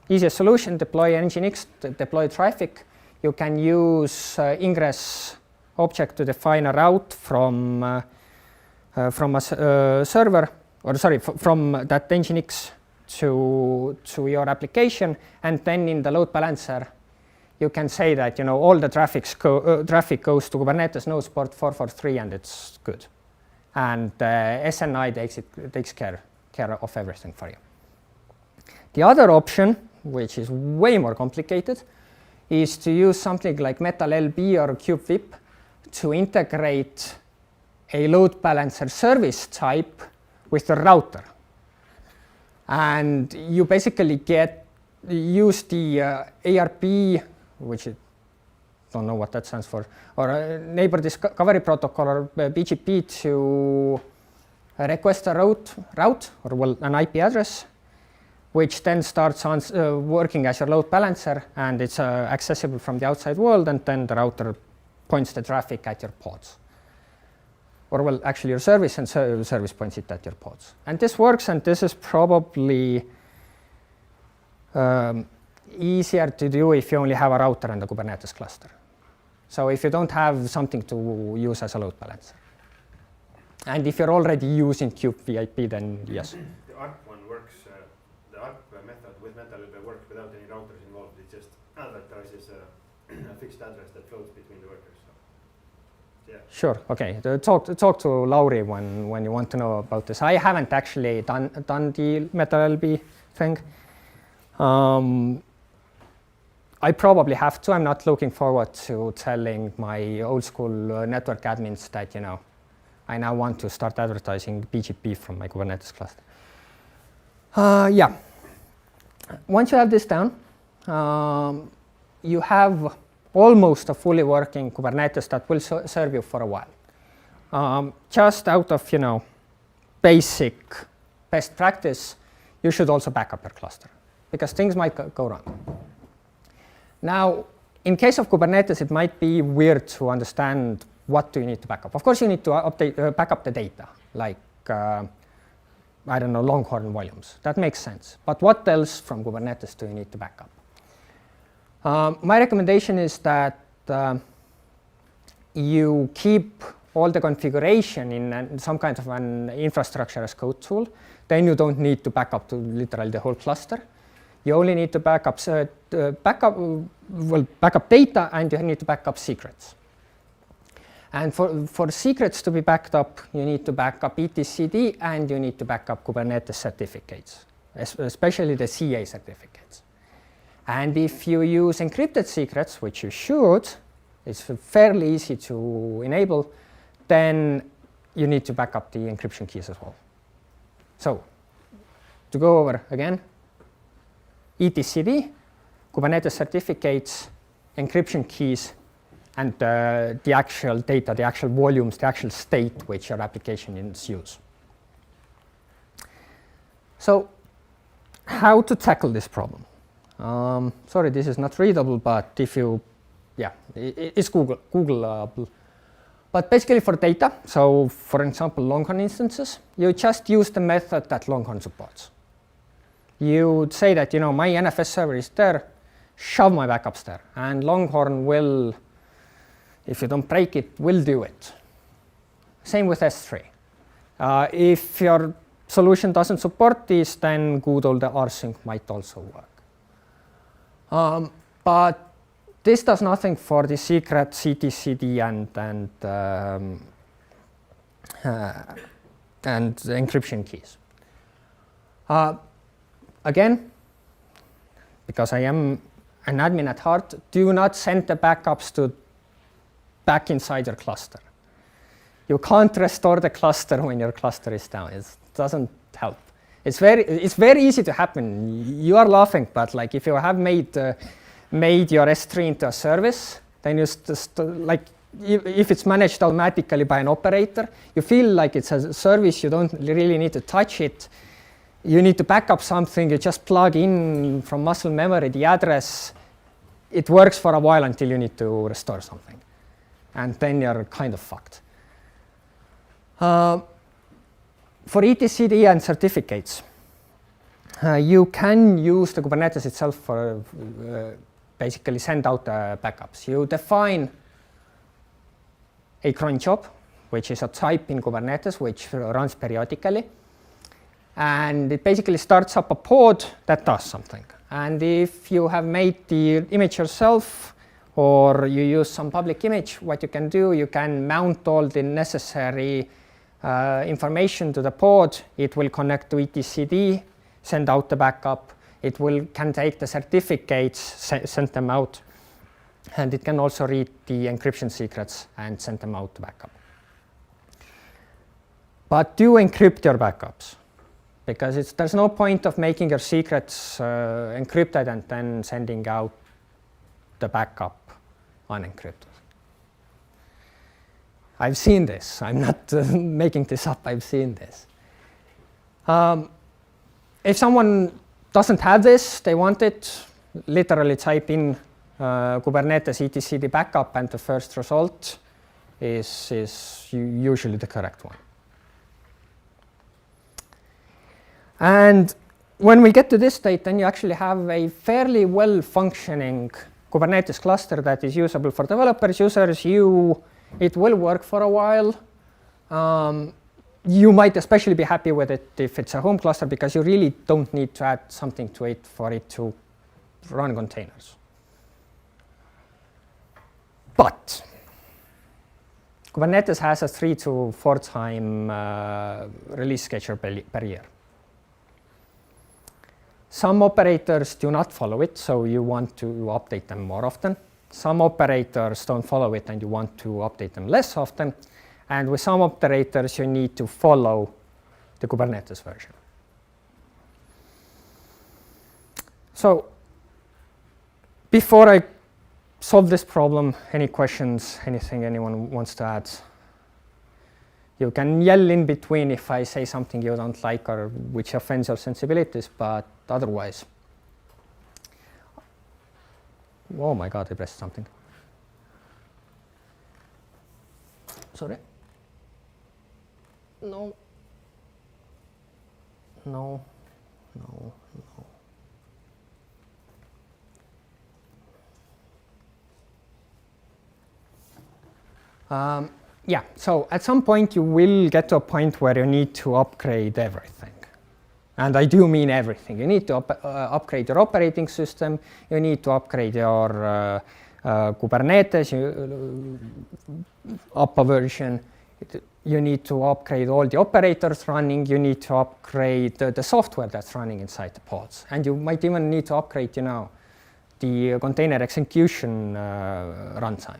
Easiest solution, deploy Nginx, deploy traffic. You can use Ingress object to define a route from a server, or sorry, from that Nginx to your application, and then in the load balancer, you can say that all the traffic goes to Kubernetes nodes port 443, and it's good. And SNI takes care of everything for you. The other option, which is way more complicated, is to use something like MetalLB or KubeVip to integrate a load balancer service type with the router. And you basically use the ARP, which I don't know what that stands for, or Neighbor Discovery Protocol, or BGP, to request a route or well, an IP address, which then starts working as your load balancer, and it's accessible from the outside world, and then the router points the traffic at your pods. Or well, actually your service, and service points it at your pods. And this works, and this is probably easier to do if you only have a router and a Kubernetes cluster. So if you don't have something to use as a load balancer. And if you're already using kubevip, then yes. The ARP one works, the ARP method with MetalLB works without any routers involved. It just advertises a fixed address that floats between the workers. So, yeah. Sure, okay. Talk to Lauri when you want to know about this. I haven't actually done the MetalLB thing. I probably have to. I'm not looking forward to telling my old school network admins that, I now want to start advertising BGP from my Kubernetes cluster. Yeah. Once you have this down, you have almost a fully working Kubernetes that will serve you for a while. Just out of basic best practice, you should also back up your cluster because things might go wrong. Now, in case of Kubernetes, it might be weird to understand what do you need to back up. Of course, you need to back up the data, like I don't know, Longhorn volumes. That makes sense. But what else from Kubernetes do you need to back up? My recommendation is that you keep all the configuration in some kind of an infrastructure as code tool. Then you don't need to back up to literally the whole cluster. You only need to back up data, and you need to back up secrets. And for secrets to be backed up, you need to back up etcd, and you need to back up Kubernetes certificates, especially the CA certificates. And if you use encrypted secrets, which you should, it's fairly easy to enable, then you need to back up the encryption keys as well. So to go over again, etcd, Kubernetes certificates, encryption keys, and the actual data, the actual volumes, the actual state which your application use. So how to tackle this problem? Sorry, this is not readable, but if you, it's Googleable. But basically for data, so for example, Longhorn instances, you just use the method that Longhorn supports. You would say that, my NFS server is there, shove my backups there, and Longhorn will, if you don't break it, will do it. Same with S3. If your solution doesn't support this, then good old rsync might also work. But this does nothing for the secrets, etcd, and encryption keys. Again, because I am an admin at heart, do not send the backups back inside your cluster. You can't restore the cluster when your cluster is down. It doesn't help. It's very easy to happen. You are laughing, but like if you have made your S3 into a service, then you if it's managed automatically by an operator, you feel like it's a service. You don't really need to touch it. You need to back up something. You just plug in from muscle memory the address. It works for a while until you need to restore something, and then you're kind of fucked. For etcd and certificates, you can use the Kubernetes itself for basically send out the backups. You define a cron job, which is a type in Kubernetes which runs periodically, and it basically starts up a pod that does something. And if you have made the image yourself, or you use some public image, what you can do, you can mount all the necessary information to the pod. It will connect to etcd, send out the backup. It can take the certificates, send them out, and it can also read the encryption secrets and send them out to backup. But do encrypt your backups, because there's no point of making your secrets encrypted and then sending out the backup unencrypted. I've seen this. I'm not making this up. I've seen this. If someone doesn't have this, they want it, literally type in Kubernetes etcd backup, and the first result is usually the correct one. And when we get to this state, then you actually have a fairly well-functioning Kubernetes cluster that is usable for developers, users. It will work for a while. You might especially be happy with it if it's a home cluster, because you really don't need to add something to it for it to run containers. But Kubernetes has a 3 to 4 time release schedule per year. Some operators do not follow it, so you want to update them more often. Some operators don't follow it, and you want to update them less often. And with some operators, you need to follow the Kubernetes version. So before I solve this problem, any questions, anything anyone wants to add? You can yell in between if I say something you don't like or which offends your sensibilities, but otherwise. Oh my God, I pressed something. Sorry. No. No. No. No. Yeah, so at some point you will get to a point where you need to upgrade everything. And I do mean everything. You need to upgrade your operating system, you need to upgrade your Kubernetes upper version, you need to upgrade all the operators running, you need to upgrade the software that's running inside the pods. And you might even need to upgrade, the container execution runtime.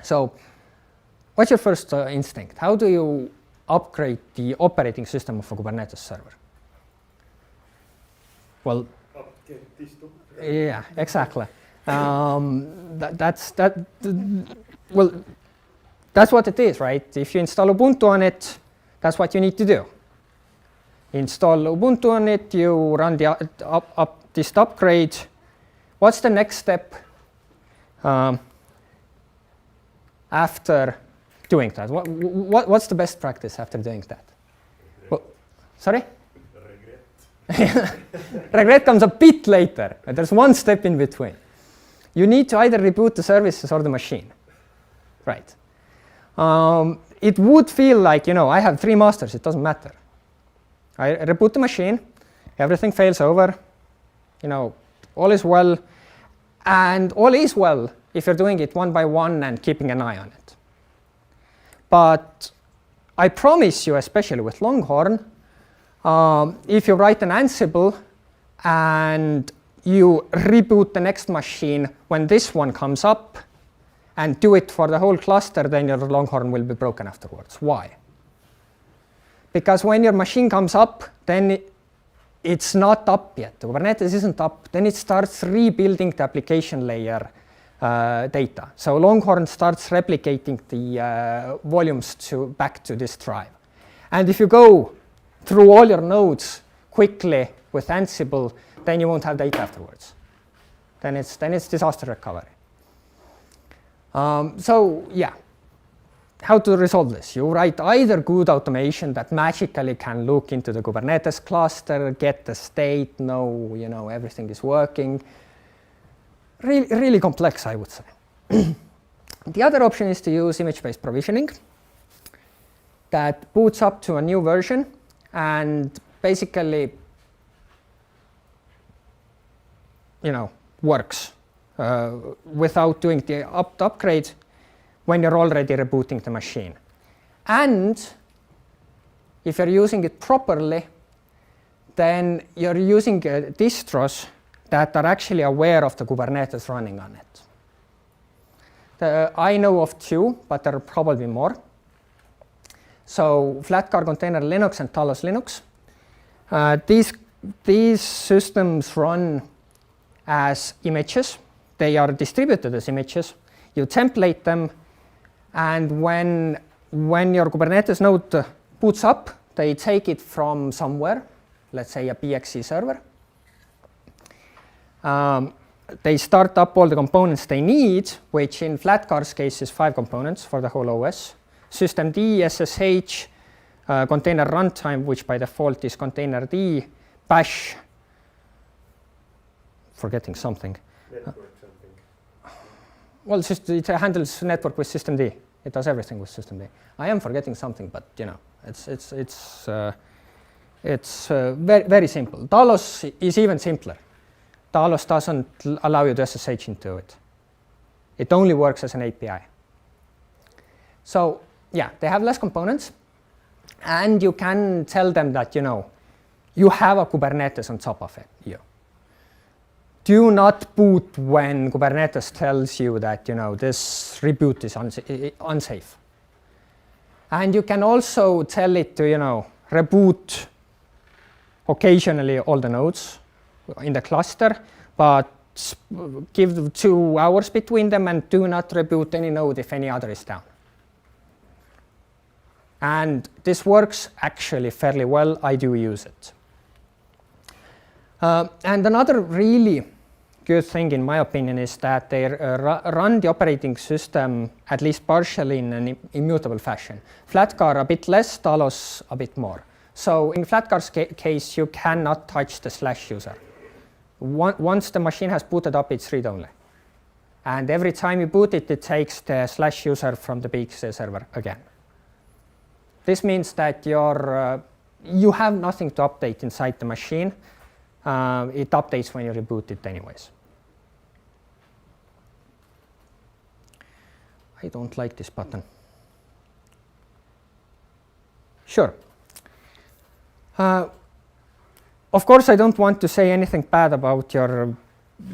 So, what's your first instinct? How do you upgrade the operating system of a Kubernetes server? Well, yeah, exactly. That's what it is, right? If you install Ubuntu on it, that's what you need to do. Install Ubuntu on it, you run this upgrade. What's the next step after doing that? What's the best practice after doing that? Well, sorry? Regret. Regret comes a bit later. There's one step in between. You need to either reboot the services or the machine, right? It would feel like, I have 3 masters, it doesn't matter. I reboot the machine, everything fails over, all is well, and all is well if you're doing it one by one and keeping an eye on it. But I promise you, especially with Longhorn, if you write an Ansible and you reboot the next machine when this one comes up and do it for the whole cluster, then your Longhorn will be broken afterwards. Why? Because when your machine comes up, then it's not up yet. The Kubernetes isn't up. Then it starts rebuilding the application layer data. So Longhorn starts replicating the volumes back to this drive. And if you go through all your nodes quickly with Ansible, then you won't have data afterwards. Then it's disaster recovery. So yeah, how to resolve this? You write either good automation that magically can look into the Kubernetes cluster, get the state, know everything is working. Really complex, I would say. The other option is to use image-based provisioning that boots up to a new version and basically works without doing the upgrade when you're already rebooting the machine. And if you're using it properly, then you're using distros that are actually aware of the Kubernetes running on it. I know of 2, but there are probably more. So Flatcar Container Linux and Talos Linux. These systems run as images. They are distributed as images. You template them, and when your Kubernetes node boots up, they take it from somewhere, let's say a PXE server. They start up all the components they need, which in Flatcar's case is 5 components for the whole OS. Systemd, SSH, container runtime, which by default is containerd, bash, forgetting something. Network something. Well, it handles network with systemd. It does everything with systemd. I am forgetting something, but it's very, very simple. Talos is even simpler. Talos doesn't allow you to SSH into it. It only works as an API. So yeah, they have less components, and you can tell them that you have a Kubernetes on top of it. Do not boot when Kubernetes tells you that this reboot is unsafe. And you can also tell it to reboot occasionally all the nodes in the cluster, but give 2 hours between them and do not reboot any node if any other is down. And this works actually fairly well. I do use it. And another really good thing, in my opinion, is that they run the operating system at least partially in an immutable fashion. Flatcar a bit less, Talos a bit more. So in Flatcar's case, you cannot touch the /user. Once the machine has booted up, it's read-only. And every time you boot it, it takes the /user from the big server again. This means that you have nothing to update inside the machine. It updates when you reboot it anyways. I don't like this button. Sure. Of course, I don't want to say anything bad about your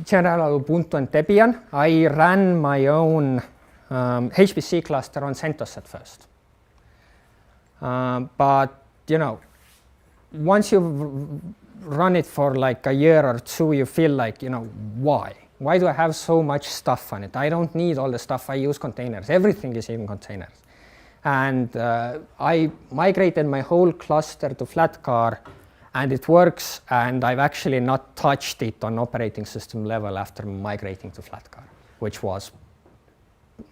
general Ubuntu and Debian. I ran my own HPC cluster on CentOS at first. But once you run it for like a year or two, you feel like, why? Why do I have so much stuff on it? I don't need all the stuff. I use containers. Everything is in containers. And I migrated my whole cluster to Flatcar, and it works. And I've actually not touched it on operating system level after migrating to Flatcar, which was,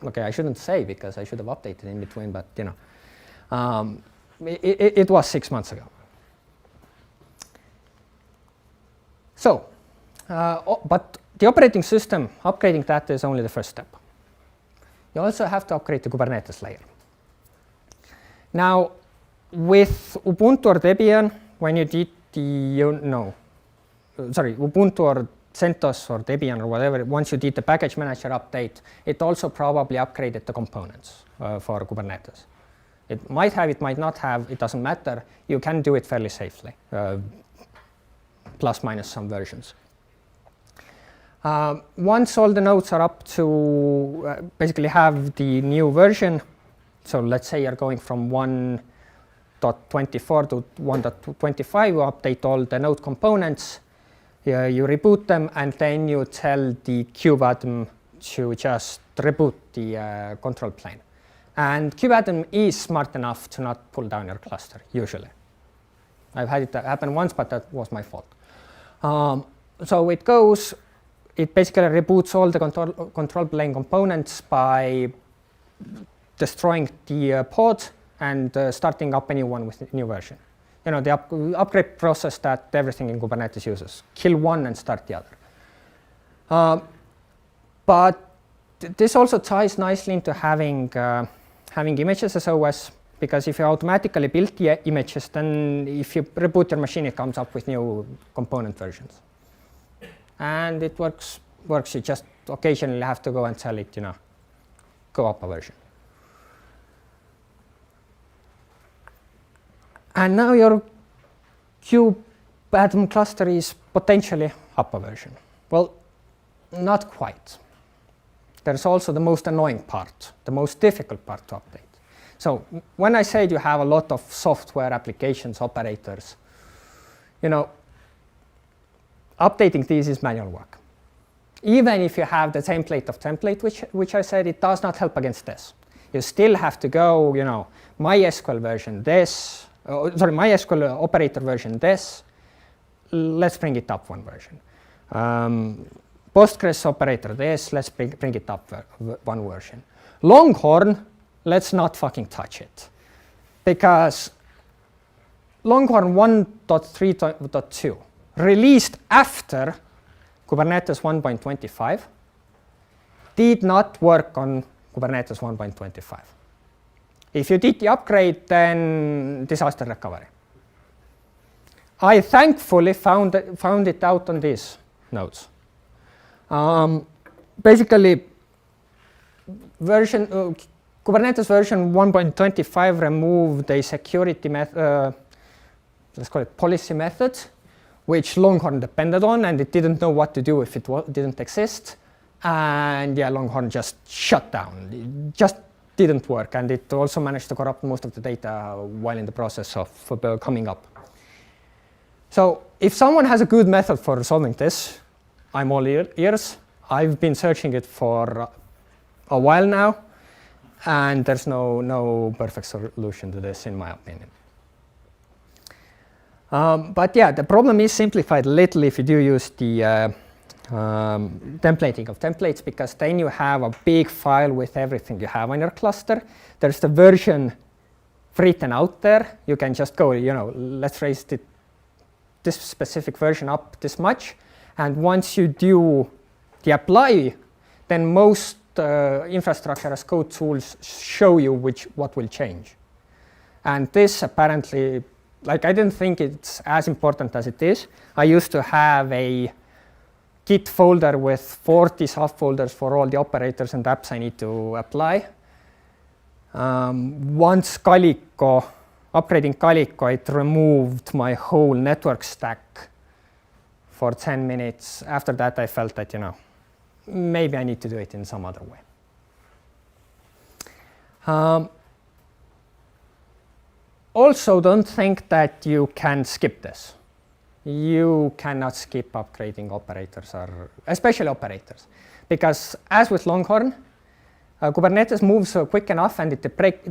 okay, I shouldn't say because I should have updated in between, but it was 6 months ago. So, but the operating system, upgrading that is only the first step. You also have to upgrade the Kubernetes layer. Now, with Ubuntu or Debian, when you did Ubuntu or CentOS or Debian or whatever, once you did the package manager update, it also probably upgraded the components for Kubernetes. It might have, it might not have, it doesn't matter. You can do it fairly safely, plus minus some versions. Once all the nodes are up to basically have the new version, so let's say you're going from 1.24 to 1.25, you update all the node components, you reboot them, and then you tell the kubeadmin to just reboot the control plane. And kubeadmin is smart enough to not pull down your cluster, usually. I've had it happen once, but that was my fault. So it basically reboots all the control plane components by destroying the pod and starting up a new one with a new version. The upgrade process that everything in Kubernetes uses. Kill one and start the other. But this also ties nicely into having images as OS, because if you automatically build the images, then if you reboot your machine, it comes up with new component versions. And it works. You just occasionally have to go and tell it, go up a version. And now your kubeadmin cluster is potentially up a version. Well, not quite. There's also the most annoying part, the most difficult part to update. So when I said you have a lot of software applications, operators, updating these is manual work. Even if you have the template of template, which I said, it does not help against this. You still have to go, MySQL version this, MySQL operator version this. Let's bring it up one version. Postgres operator this, let's bring it up one version. Longhorn, let's not fucking touch it. Because Longhorn 1.3.2 released after Kubernetes 1.25 did not work on Kubernetes 1.25. If you did the upgrade, then disaster recovery. I thankfully found it out on these nodes. Basically, Kubernetes version 1.25 removed a security method, let's call it policy method, which Longhorn depended on, and it didn't know what to do if it didn't exist. And yeah, Longhorn just shut down. It just didn't work, and it also managed to corrupt most of the data while in the process of coming up. So if someone has a good method for solving this, I'm all ears. I've been searching it for a while now, and there's no perfect solution to this, in my opinion. But yeah, the problem is simplified a little if you do use the templating of templates, because then you have a big file with everything you have on your cluster. There's the version written out there. You can just go, let's raise this specific version up this much. And once you do the apply, then most infrastructure as code tools show you what will change. And this apparently, I didn't think it's as important as it is. I used to have a Git folder with 40 subfolders for all the operators and apps I need to apply. Once upgrading Calico, it removed my whole network stack for 10 minutes. After that, I felt that, maybe I need to do it in some other way. Also, don't think that you can skip this. You cannot skip upgrading operators, or especially operators, because as with Longhorn, Kubernetes moves quick enough, and it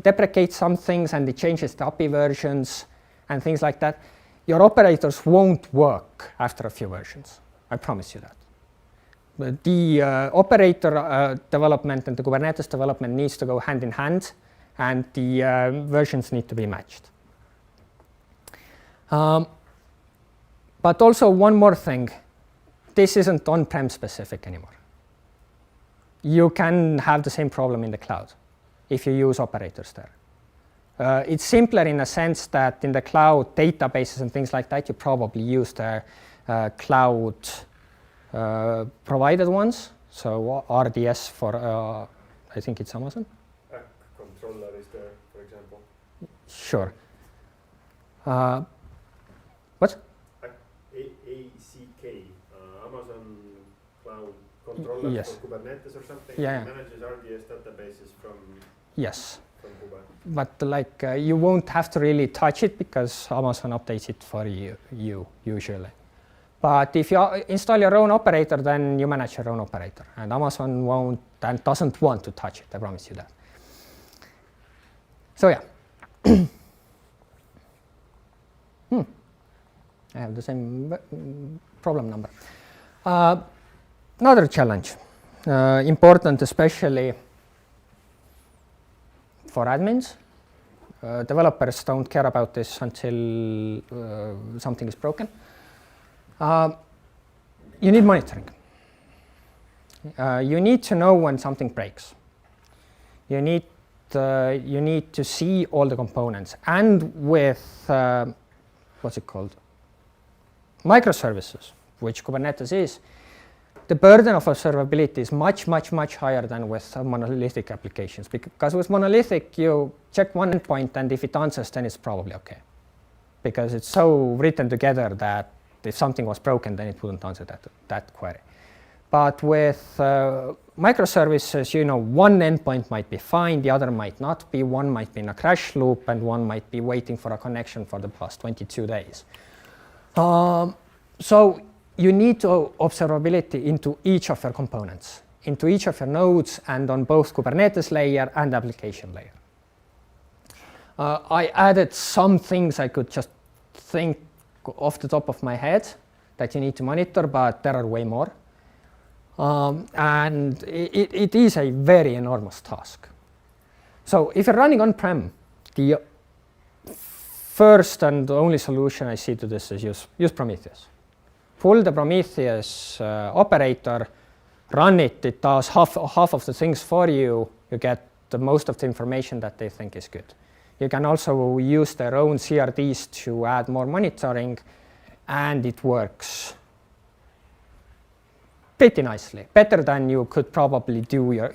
deprecates some things, and it changes the API versions and things like that. Your operators won't work after a few versions. I promise you that. But the operator development and the Kubernetes development needs to go hand in hand, and the versions need to be matched. But also one more thing, this isn't on-prem specific anymore. You can have the same problem in the cloud if you use operators there. It's simpler in a sense that in the cloud databases and things like that, you probably use the cloud provided ones. So RDS for, I think it's Amazon. Controller is there, for example. Sure. What? ACK, Amazon Cloud Controller Yes. for Kubernetes or something. Yeah. It manages RDS databases from. Yes. From Kubernetes. But you won't have to really touch it because Amazon updates it for you usually. But if you install your own operator, then you manage your own operator, and Amazon won't and doesn't want to touch it. I promise you that. So yeah. I have the same problem number. Another challenge, important especially for admins. Developers don't care about this until something is broken. You need monitoring. You need to know when something breaks. You need to see all the components. And with, what's it called? Microservices, which Kubernetes is, the burden of observability is much, much, much higher than with monolithic applications. Because with monolithic, you check one endpoint, and if it answers, then it's probably OK. Because it's so written together that if something was broken, then it wouldn't answer that query. But with microservices, one endpoint might be fine, the other might not be, one might be in a crash loop, and one might be waiting for a connection for the past 22 days. So you need observability into each of your components, into each of your nodes, and on both Kubernetes layer and application layer. I added some things I could just think off the top of my head that you need to monitor, but there are way more. And it is a very enormous task. So if you're running on-prem, the first and only solution I see to this is use Prometheus. Pull the Prometheus operator, run it, it does half of the things for you, you get the most of the information that they think is good. You can also use their own CRDs to add more monitoring, and it works pretty nicely, better than you could probably do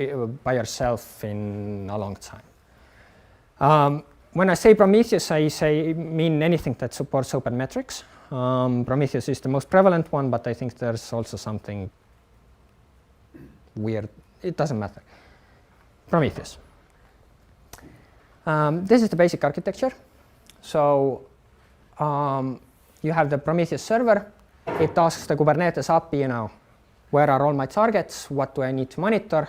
by yourself in a long time. When I say Prometheus, I mean anything that supports open metrics. Prometheus is the most prevalent one, but I think there's also something weird. It doesn't matter. Prometheus. This is the basic architecture. So you have the Prometheus server. It asks the Kubernetes API, where are all my targets, what do I need to monitor.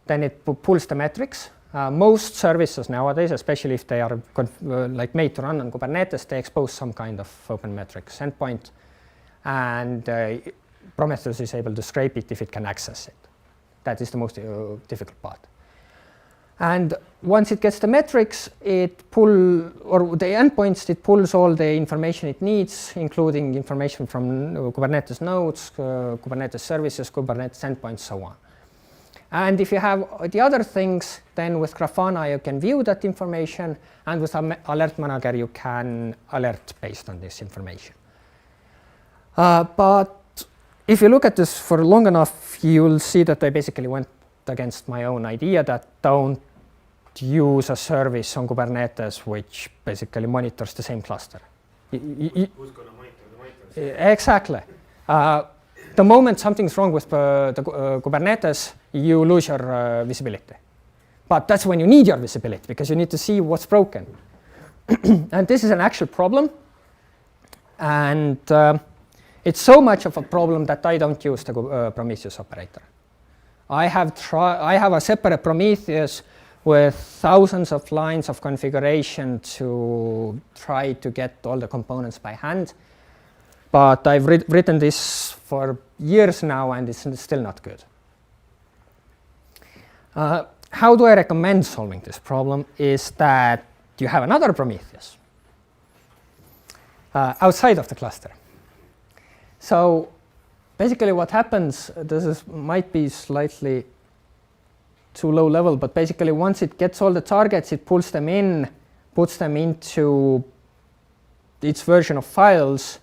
Then it pulls the metrics. Most services nowadays, especially if they are like made to run on Kubernetes, they expose some kind of open metrics endpoint, and Prometheus is able to scrape it if it can access it. That is the most difficult part. And once it gets the metrics, the endpoints, it pulls all the information it needs, including information from Kubernetes nodes, Kubernetes services, Kubernetes endpoints, so on. And if you have the other things, then with Grafana you can view that information, and with Alert Manager you can alert based on this information. But if you look at this for long enough, you'll see that I basically went against my own idea that don't use a service on Kubernetes which basically monitors the same cluster. Who's going to monitor the monitors? Exactly. The moment something's wrong with the Kubernetes, you lose your visibility. But that's when you need your visibility, because you need to see what's broken. And this is an actual problem. And it's so much of a problem that I don't use the Prometheus operator. I have a separate Prometheus with thousands of lines of configuration to try to get all the components by hand. But I've written this for years now, and it's still not good. How do I recommend solving this problem is that you have another Prometheus outside of the cluster. So basically what happens, might be slightly too low level, but basically once it gets all the targets, it pulls them in, puts them into its version of files,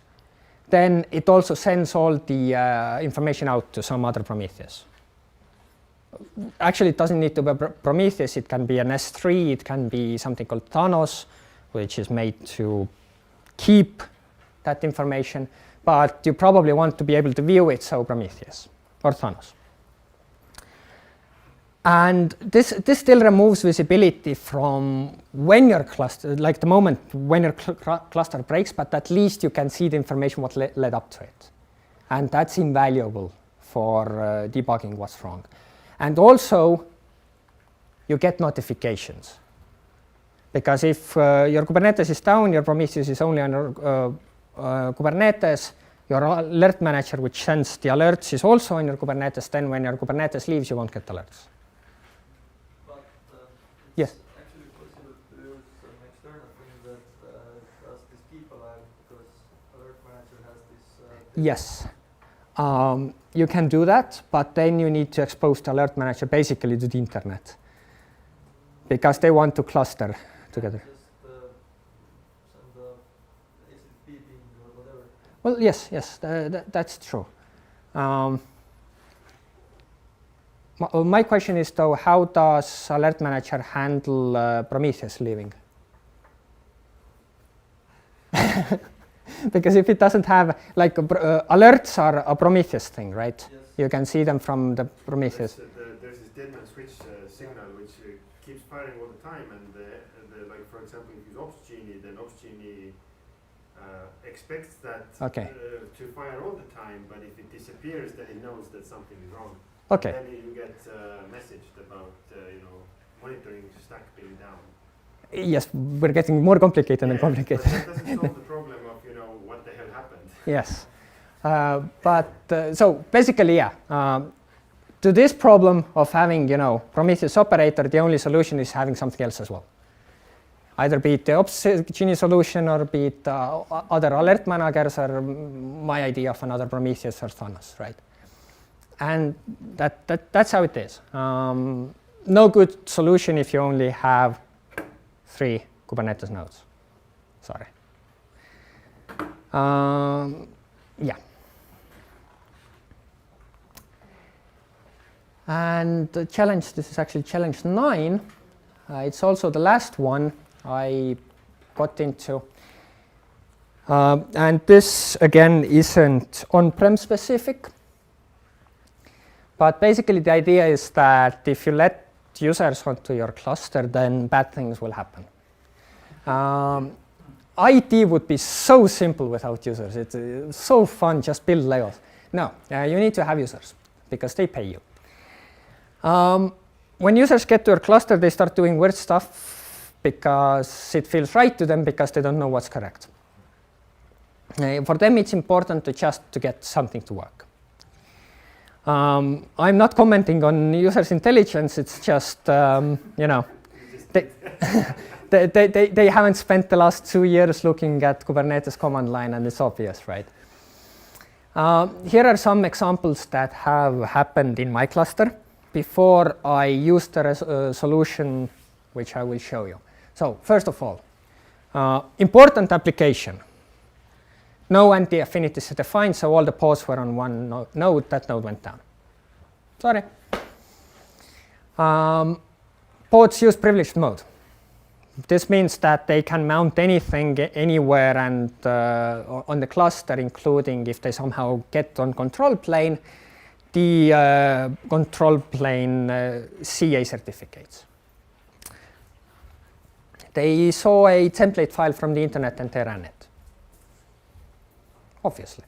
then it also sends all the information out to some other Prometheus. Actually, it doesn't need to be Prometheus. It can be an S3. It can be something called Thanos, which is made to keep that information. But you probably want to be able to view it, so Prometheus or Thanos. And this still removes visibility from when your cluster, like the moment when your cluster breaks, but at least you can see the information what led up to it. And that's invaluable for debugging what's wrong. And also, you get notifications. Because if your Kubernetes is down, your Prometheus is only on your Kubernetes, your alert manager, which sends the alerts, is also on your Kubernetes. Then when your Kubernetes leaves, you won't get alerts. But yes? It's actually possible to use an external thing that does this keep alive, because alert manager has this. Yes. You can do that, but then you need to expose the alert manager basically to the internet, because they want to cluster together. Just send the HTTP ping or whatever. Well, yes, that's true. My question is though, how does alert manager handle Prometheus leaving? Because if it doesn't have, like, alerts are a Prometheus thing, right? Yes. You can see them from the Prometheus. There's this dead man switch signal which keeps firing all the time, and like for example, if you use OpsGenie, then OpsGenie expects that to fire all the time, but if it disappears, then it knows that something is wrong. Okay. Then you get messaged about monitoring stack being down. Yes, we're getting more complicated and complicated. But that doesn't solve the problem of what the hell happened. Yes, so basically, to this problem of having Prometheus operator, the only solution is having something else as well. Either be it the OpsGenie solution, or be it other alert managers, or my idea of another Prometheus or Thanos, right? And that's how it is. No good solution if you only have 3 Kubernetes nodes. Sorry. Yeah. And the challenge, this is actually challenge 9. It's also the last one I got into. And this, again, isn't on-prem specific. But basically, the idea is that if you let users onto your cluster, then bad things will happen. IT would be so simple without users. It's so fun, just build Legos. No, you need to have users because they pay you. When users get to your cluster, they start doing weird stuff because it feels right to them because they don't know what's correct. For them, it's important to just to get something to work. I'm not commenting on users' intelligence. It's just, you know, they haven't spent the last 2 years looking at Kubernetes command line, and it's obvious, right? Here are some examples that have happened in my cluster before I use the solution, which I will show you. So first of all, important application. No anti-affinities defined, so all the pods were on one node. That node went down. Sorry. Pods use privileged mode. This means that they can mount anything anywhere and on the cluster, including if they somehow get on control plane, the control plane CA certificates. They saw a template file from the internet and they ran it. Obviously.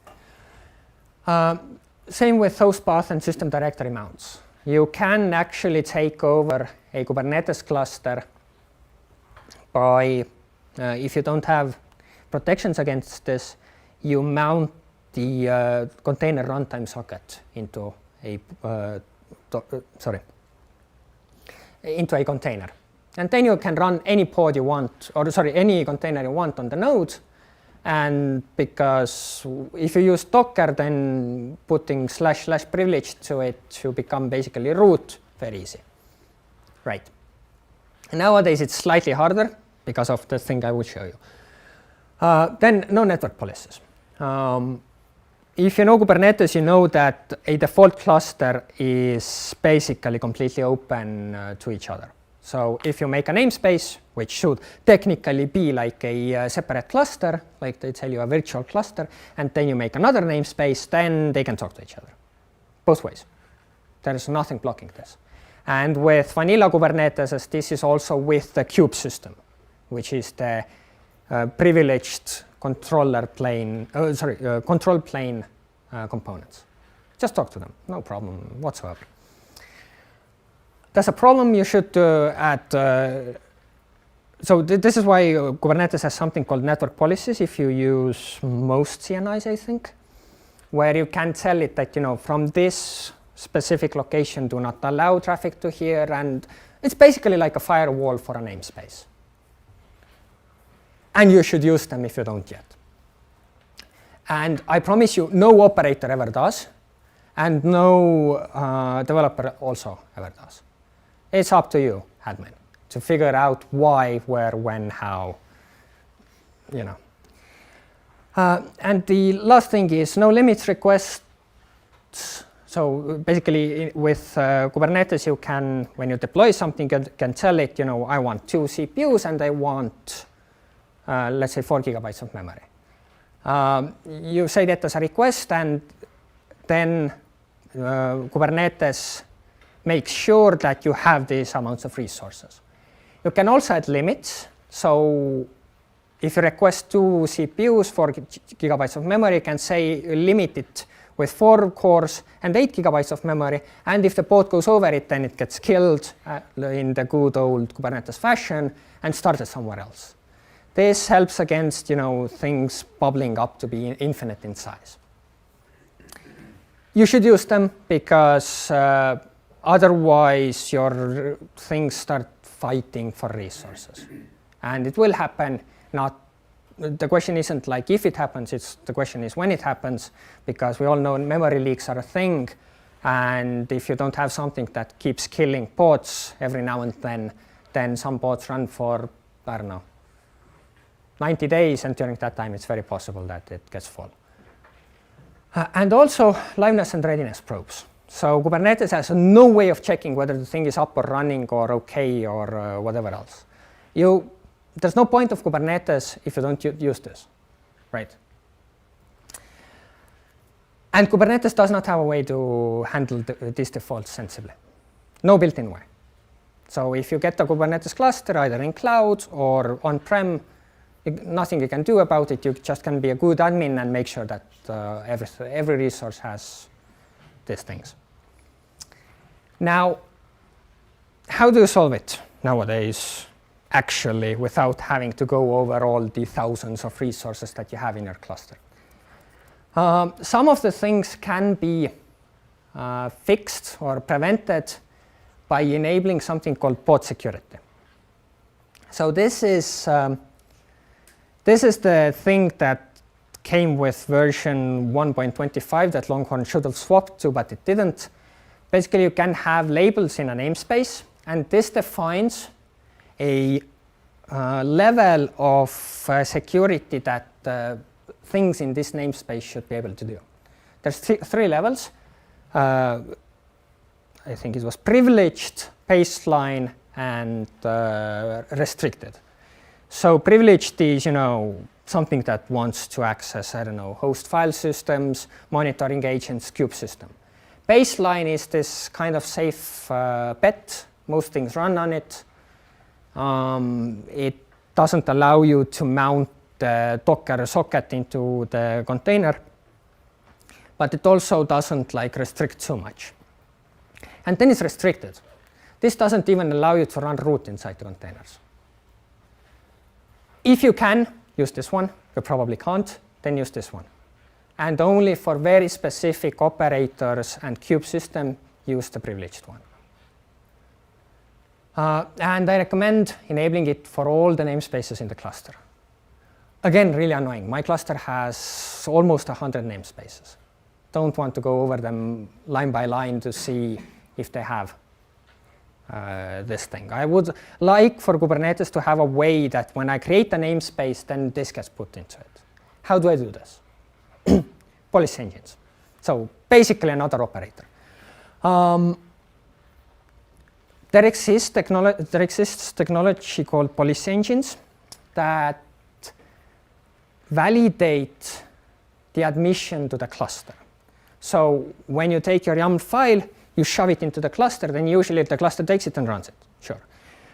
Same with host path and system directory mounts. You can actually take over a Kubernetes cluster by, if you don't have protections against this, you mount the container runtime socket into a into a container, and then you can run any pod you want, or any container you want on the node. And because if you use Docker, then putting / privilege to it to become basically root, very easy, right? Nowadays it's slightly harder because of the thing I will show you. Then no network policies. If you know Kubernetes, you know that a default cluster is basically completely open to each other. So if you make a namespace, which should technically be like a separate cluster, like they tell you a virtual cluster, and then you make another namespace, then they can talk to each other. Both ways. There is nothing blocking this. And with vanilla Kubernetes, this is also with the kube system, which is the privileged controller plane, control plane components. Just talk to them, no problem whatsoever. There's a problem you should add. So this is why Kubernetes has something called network policies. If you use most CNIs, I think, where you can tell it that, you know, from this specific location, do not allow traffic to here, and it's basically like a firewall for a namespace. And you should use them if you don't yet. And I promise you, no operator ever does, and no developer also ever does. It's up to you, admin, to figure out why, where, when, how, you know. And the last thing is no limits requests. So basically, with Kubernetes, you can, when you deploy something, you can tell it, you know, I want 2 CPUs and I want, let's say, 4 gigabytes of memory. You say that as a request, and then Kubernetes makes sure that you have these amounts of resources. You can also add limits. So if you request 2 CPUs, 4 gigabytes of memory, you can say limit it with 4 cores and 8 gigabytes of memory. And if the pod goes over it, then it gets killed in the good old Kubernetes fashion and started somewhere else. This helps against, you know, things bubbling up to be infinite in size. You should use them because otherwise your things start fighting for resources. And it will happen. The question isn't like if it happens, the question is when it happens, because we all know memory leaks are a thing. And if you don't have something that keeps killing pods every now and then some pods run for, I don't know, 90 days, and during that time it's very possible that it gets full. And also liveness and readiness probes. So Kubernetes has no way of checking whether the thing is up or running or okay or whatever else. There's no point of Kubernetes if you don't use this, right? And Kubernetes does not have a way to handle these defaults sensibly. No built-in way. So if you get a Kubernetes cluster either in cloud or on-prem, nothing you can do about it. You just can be a good admin and make sure that every resource has these things. Now, how do you solve it nowadays, actually, without having to go over all the thousands of resources that you have in your cluster? Some of the things can be fixed or prevented by enabling something called pod security. So this is the thing that came with version 1.25 that Longhorn should have swapped to, but it didn't. Basically, you can have labels in a namespace, and this defines a level of security that things in this namespace should be able to do. There's three levels. I think it was privileged, baseline, and restricted. So privileged is, something that wants to access, I don't know, host file systems, monitoring agents, kube system. Baseline is this kind of safe bet. Most things run on it. It doesn't allow you to mount the Docker socket into the container, but it also doesn't restrict so much. And then it's restricted. This doesn't even allow you to run root inside the containers. If you can, use this one. You probably can't, then use this one. And only for very specific operators and kube system, use the privileged one. And I recommend enabling it for all the namespaces in the cluster. Again, really annoying. My cluster has almost 100 namespaces. Don't want to go over them line by line to see if they have this thing. I would like for Kubernetes to have a way that when I create a namespace, then this gets put into it. How do I do this? Policy engines. So basically another operator. There exists technology called policy engines that validate the admission to the cluster. So when you take your YAML file, you shove it into the cluster, then usually the cluster takes it and runs it, sure.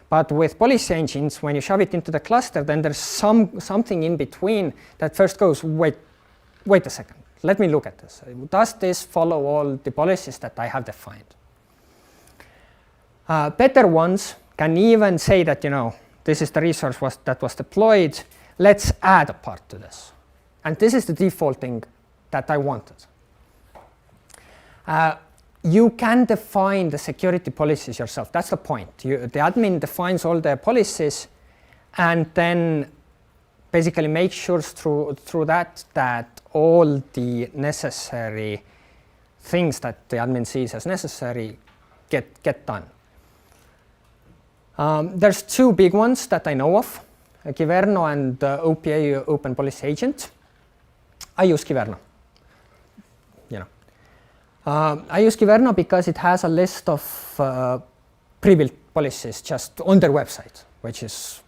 But with policy engines, when you shove it into the cluster, then there's something in between that first goes, wait a second, let me look at this. Does this follow all the policies that I have defined? Better ones can even say that, this is the resource that was deployed, let's add a part to this. And this is the defaulting that I wanted. You can define the security policies yourself. That's the point. The admin defines all the policies and then basically make sure through that all the necessary things that the admin sees as necessary get done. There's two big ones that I know of, Kyverno and OPA, Open Policy Agent. I use Kyverno. I use Kyverno because it has a list of pre-built policies just on their website, which is,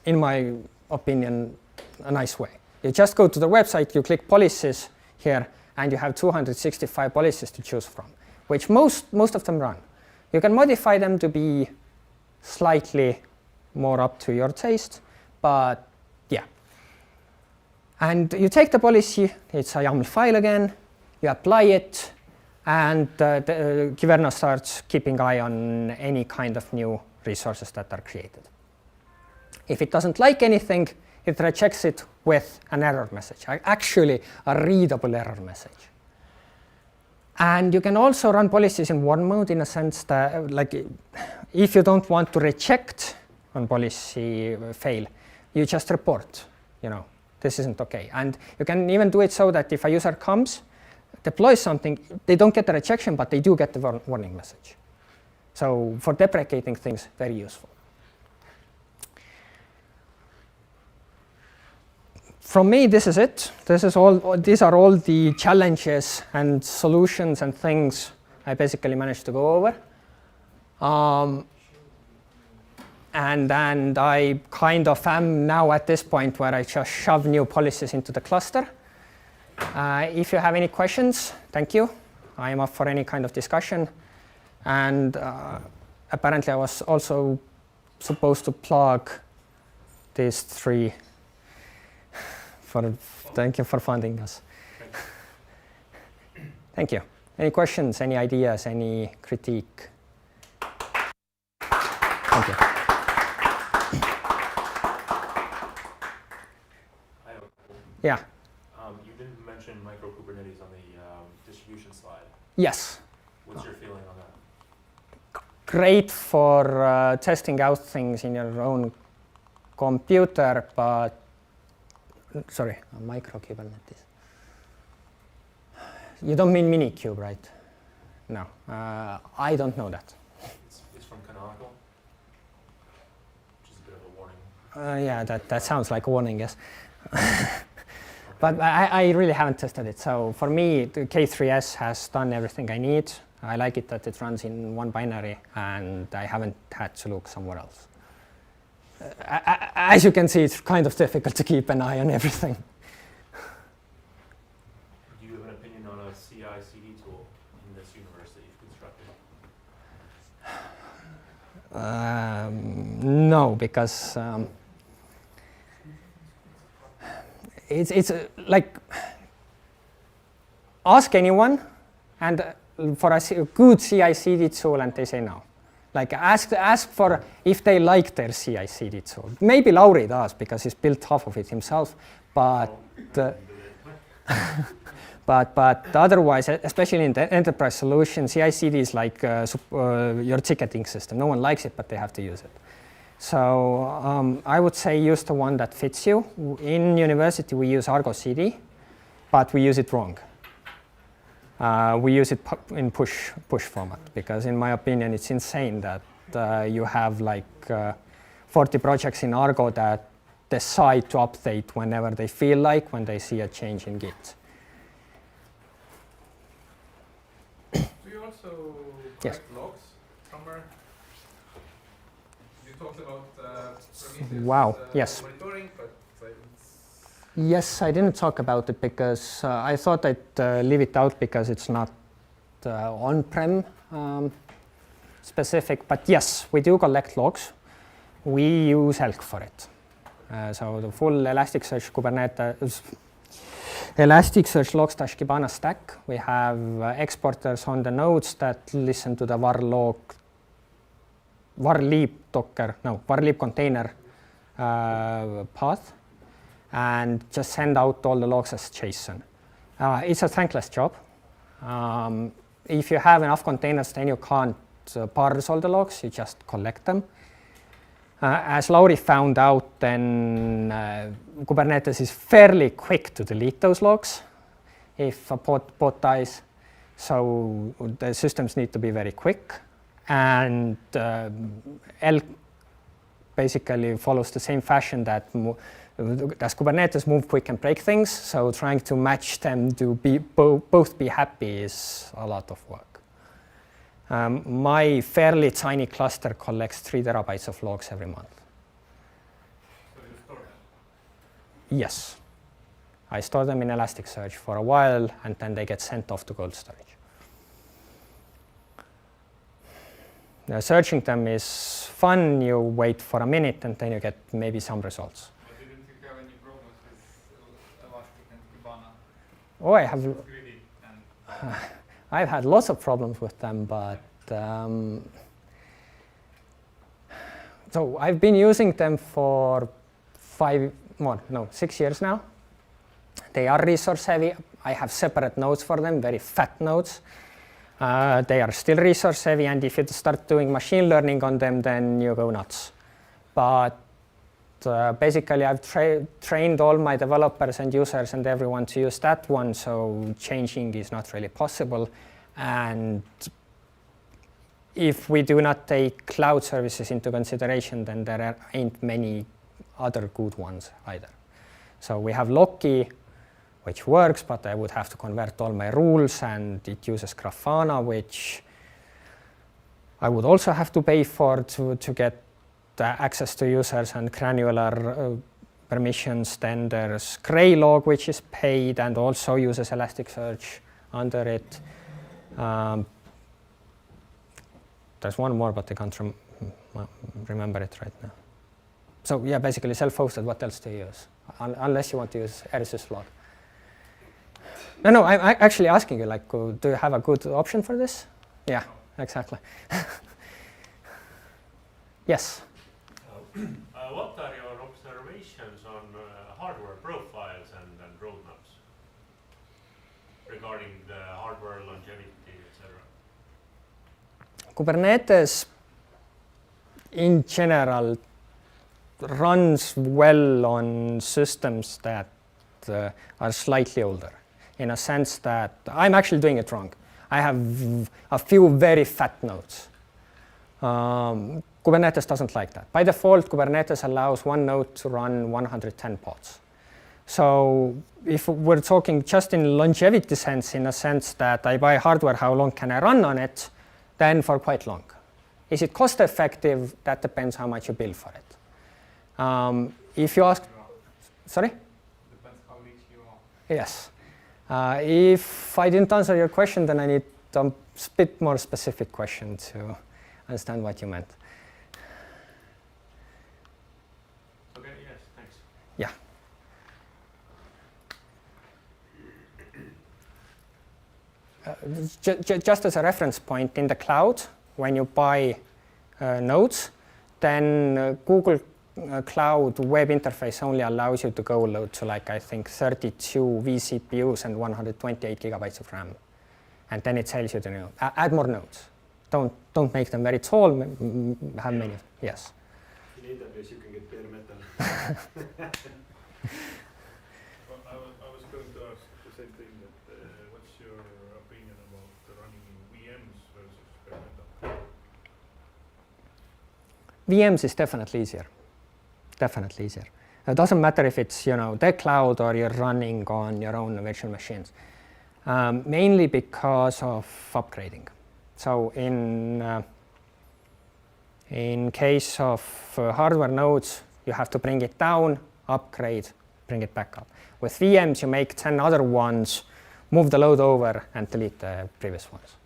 in my opinion, a nice way. You just go to the website, you click policies here, and you have 265 policies to choose from, which most of them run. You can modify them to be slightly more up to your taste, but yeah. And you take the policy, it's a YAML file again, you apply it, and Kyverno starts keeping eye on any kind of new resources that are created. If it doesn't like anything, it rejects it with an error message, actually a readable error message. And you can also run policies in warn mode in a sense that, if you don't want to reject one policy fail, you just report, this isn't okay. And you can even do it so that if a user comes, deploys something, they don't get the rejection, but they do get the warning message. So for deprecating things, very useful. From me, this is it. These are all the challenges and solutions and things I basically managed to go over. And I kind of am now at this point where I just shove new policies into the cluster. If you have any questions, thank you. I am up for any kind of discussion. And apparently I was also supposed to plug these three Thank you for funding us. Thank you. Any questions, any ideas, any critique? Thank you. Yeah. You didn't mention micro Kubernetes on the distribution slide. Yes. What's your feeling on that? Great for testing out things in your own computer, but sorry, micro Kubernetes. You don't mean Minikube, right? No, I don't know that. It's from Canonical, which is a bit of a warning. Yeah, that sounds like a warning, yes. But I really haven't tested it. So for me, the K3S has done everything I need. I like it that it runs in one binary, and I haven't had to look somewhere else. As you can see, it's kind of difficult to keep an eye on everything. Do you have an opinion on a CI/CD tool in this universe that you've constructed? No, because it's like ask anyone and for a good CI/CD tool, and they say no. Like ask for if they like their CI/CD tool. Maybe Lauri does because he's built half of it himself, but but otherwise, especially in the enterprise solution, CI/CD is like your ticketing system. No one likes it, but they have to use it. So I would say use the one that fits you. In university, we use Argo CD, but we use it wrong. We use it in push format because, in my opinion, it's insane that you have like 40 projects in Argo that decide to update whenever they feel like when they see a change in Git. Do you also collect logs somewhere? You talked about Prometheus Wow, yes. monitoring, but Yes, I didn't talk about it because I thought I'd leave it out because it's not on-prem specific. But yes, we do collect logs. We use Elk for it. So the full Elasticsearch Kubernetes, Elasticsearch logs-Kibana stack. We have exporters on the nodes that listen to the varlib container path, and just send out all the logs as JSON. It's a thankless job. If you have enough containers, then you can't parse all the logs, you just collect them. As Lauri found out, then Kubernetes is fairly quick to delete those logs if a pod dies. So the systems need to be very quick. And Elk basically follows the same fashion that does Kubernetes move quick and break things. So trying to match them to both be happy is a lot of work. My fairly tiny cluster collects 3 terabytes of logs every month. So you store them? Yes. I store them in Elasticsearch for a while, and then they get sent off to cold storage. Now, searching them is fun. You wait for a minute, and then you get maybe some results. But didn't you have any problems with Elastic and Kibana? Oh, I have. Greedy and I've had lots of problems with them, but so I've been using them for 6 years now. They are resource heavy. I have separate nodes for them, very fat nodes. They are still resource heavy, and if you start doing machine learning on them, then you go nuts. But basically, I've trained all my developers and users and everyone to use that one, so changing is not really possible. And if we do not take cloud services into consideration, then there ain't many other good ones either. So we have Loki, which works, but I would have to convert all my rules, and it uses Grafana, which I would also have to pay for to get access to users and granular permissions. Then there's Greylog, which is paid and also uses Elasticsearch under it. There's one more, but I can't remember it right now. So yeah, basically self-hosted. What else do you use? unless you want to use RSS log. No, I'm actually asking you, like, do you have a good option for this? Yeah, exactly. Yes? What are your observations on hardware profiles and roadmaps regarding the hardware longevity, etc.? Kubernetes, in general, runs well on systems that are slightly older, in a sense that I'm actually doing it wrong. I have a few very fat nodes. Kubernetes doesn't like that. By default, Kubernetes allows one node to run 110 pods. So if we're talking just in longevity sense, in a sense that I buy hardware, how long can I run on it, then for quite long. Is it cost effective? That depends how much you bill for it. If you ask, sorry? Depends how rich you are. Yes. If I didn't answer your question, then I need a bit more specific question to understand what you meant. Okay, yes, thanks. Yeah. Just as a reference point, in the cloud, when you buy nodes, then Google Cloud web interface only allows you to go load to, like, I think 32 vCPUs and 128 gigabytes of RAM. And then it tells you to add more nodes. Don't make them very tall, have many. Yes. In AWS you can get bare metal. Well, I was going to ask the same thing, that what's your opinion about running in VMs versus bare metal? VMs is definitely easier. Definitely easier. It doesn't matter if it's the cloud or you're running on your own virtual machines. Mainly because of upgrading. So in case of hardware nodes, you have to bring it down, upgrade, bring it back up. With VMs, you make 10 other ones, move the load over, and delete the previous ones.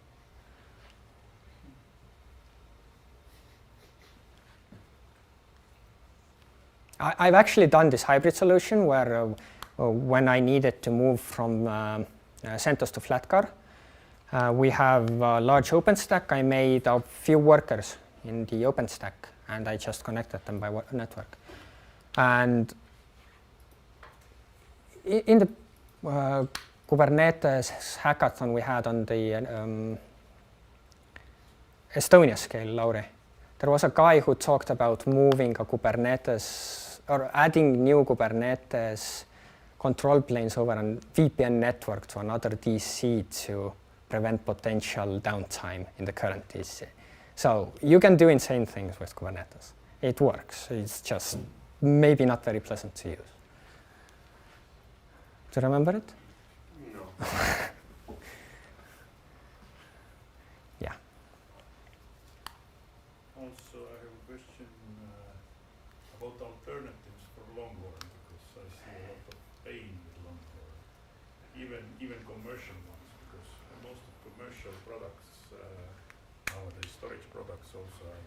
I've actually done this hybrid solution where when I needed to move from CentOS to Flatcar, we have a large OpenStack. I made a few workers in the OpenStack, and I just connected them by network. And in the Kubernetes hackathon we had on the Estonia scale, Lauri, there was a guy who talked about moving a Kubernetes or adding new Kubernetes control planes over a VPN network to another DC to prevent potential downtime in the current DC. So you can do insane things with Kubernetes. It works. It's just maybe not very pleasant to use. Do you remember it? No. Yeah. Also, I have a question about alternatives for Longhorn, because I see a lot of pain with Longhorn, even commercial ones, because most of commercial products nowadays, storage products, also have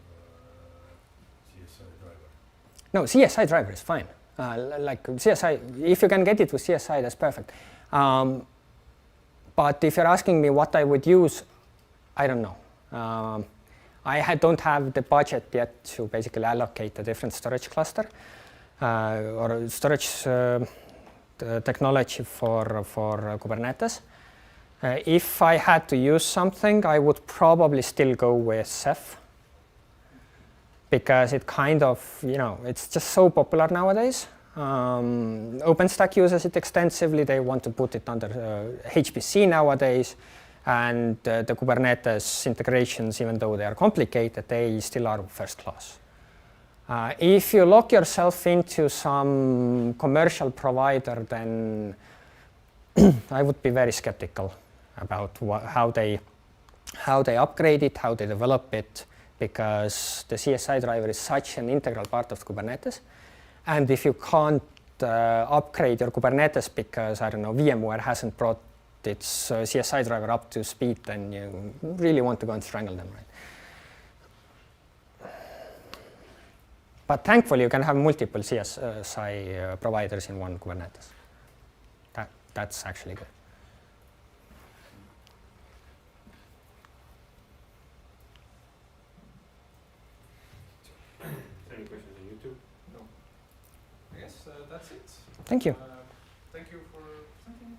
CSI driver. No, CSI driver is fine. Like CSI, if you can get it with CSI, that's perfect. But if you're asking me what I would use, I don't know. I don't have the budget yet to basically allocate a different storage cluster or storage technology for Kubernetes. If I had to use something, I would probably still go with Ceph, because it kind of, it's just so popular nowadays. OpenStack uses it extensively. They want to put it under HPC nowadays. And the Kubernetes integrations, even though they are complicated, they still are first class. If you lock yourself into some commercial provider, then I would be very skeptical about how they upgrade it, how they develop it, because the CSI driver is such an integral part of Kubernetes. And if you can't upgrade your Kubernetes because, I don't know, VMware hasn't brought its CSI driver up to speed, then you really want to go and strangle them, right? But thankfully, you can have multiple CSI providers in one Kubernetes. That's actually good. Any questions on YouTube? No. I guess that's it. Thank you. Thank you for presenting.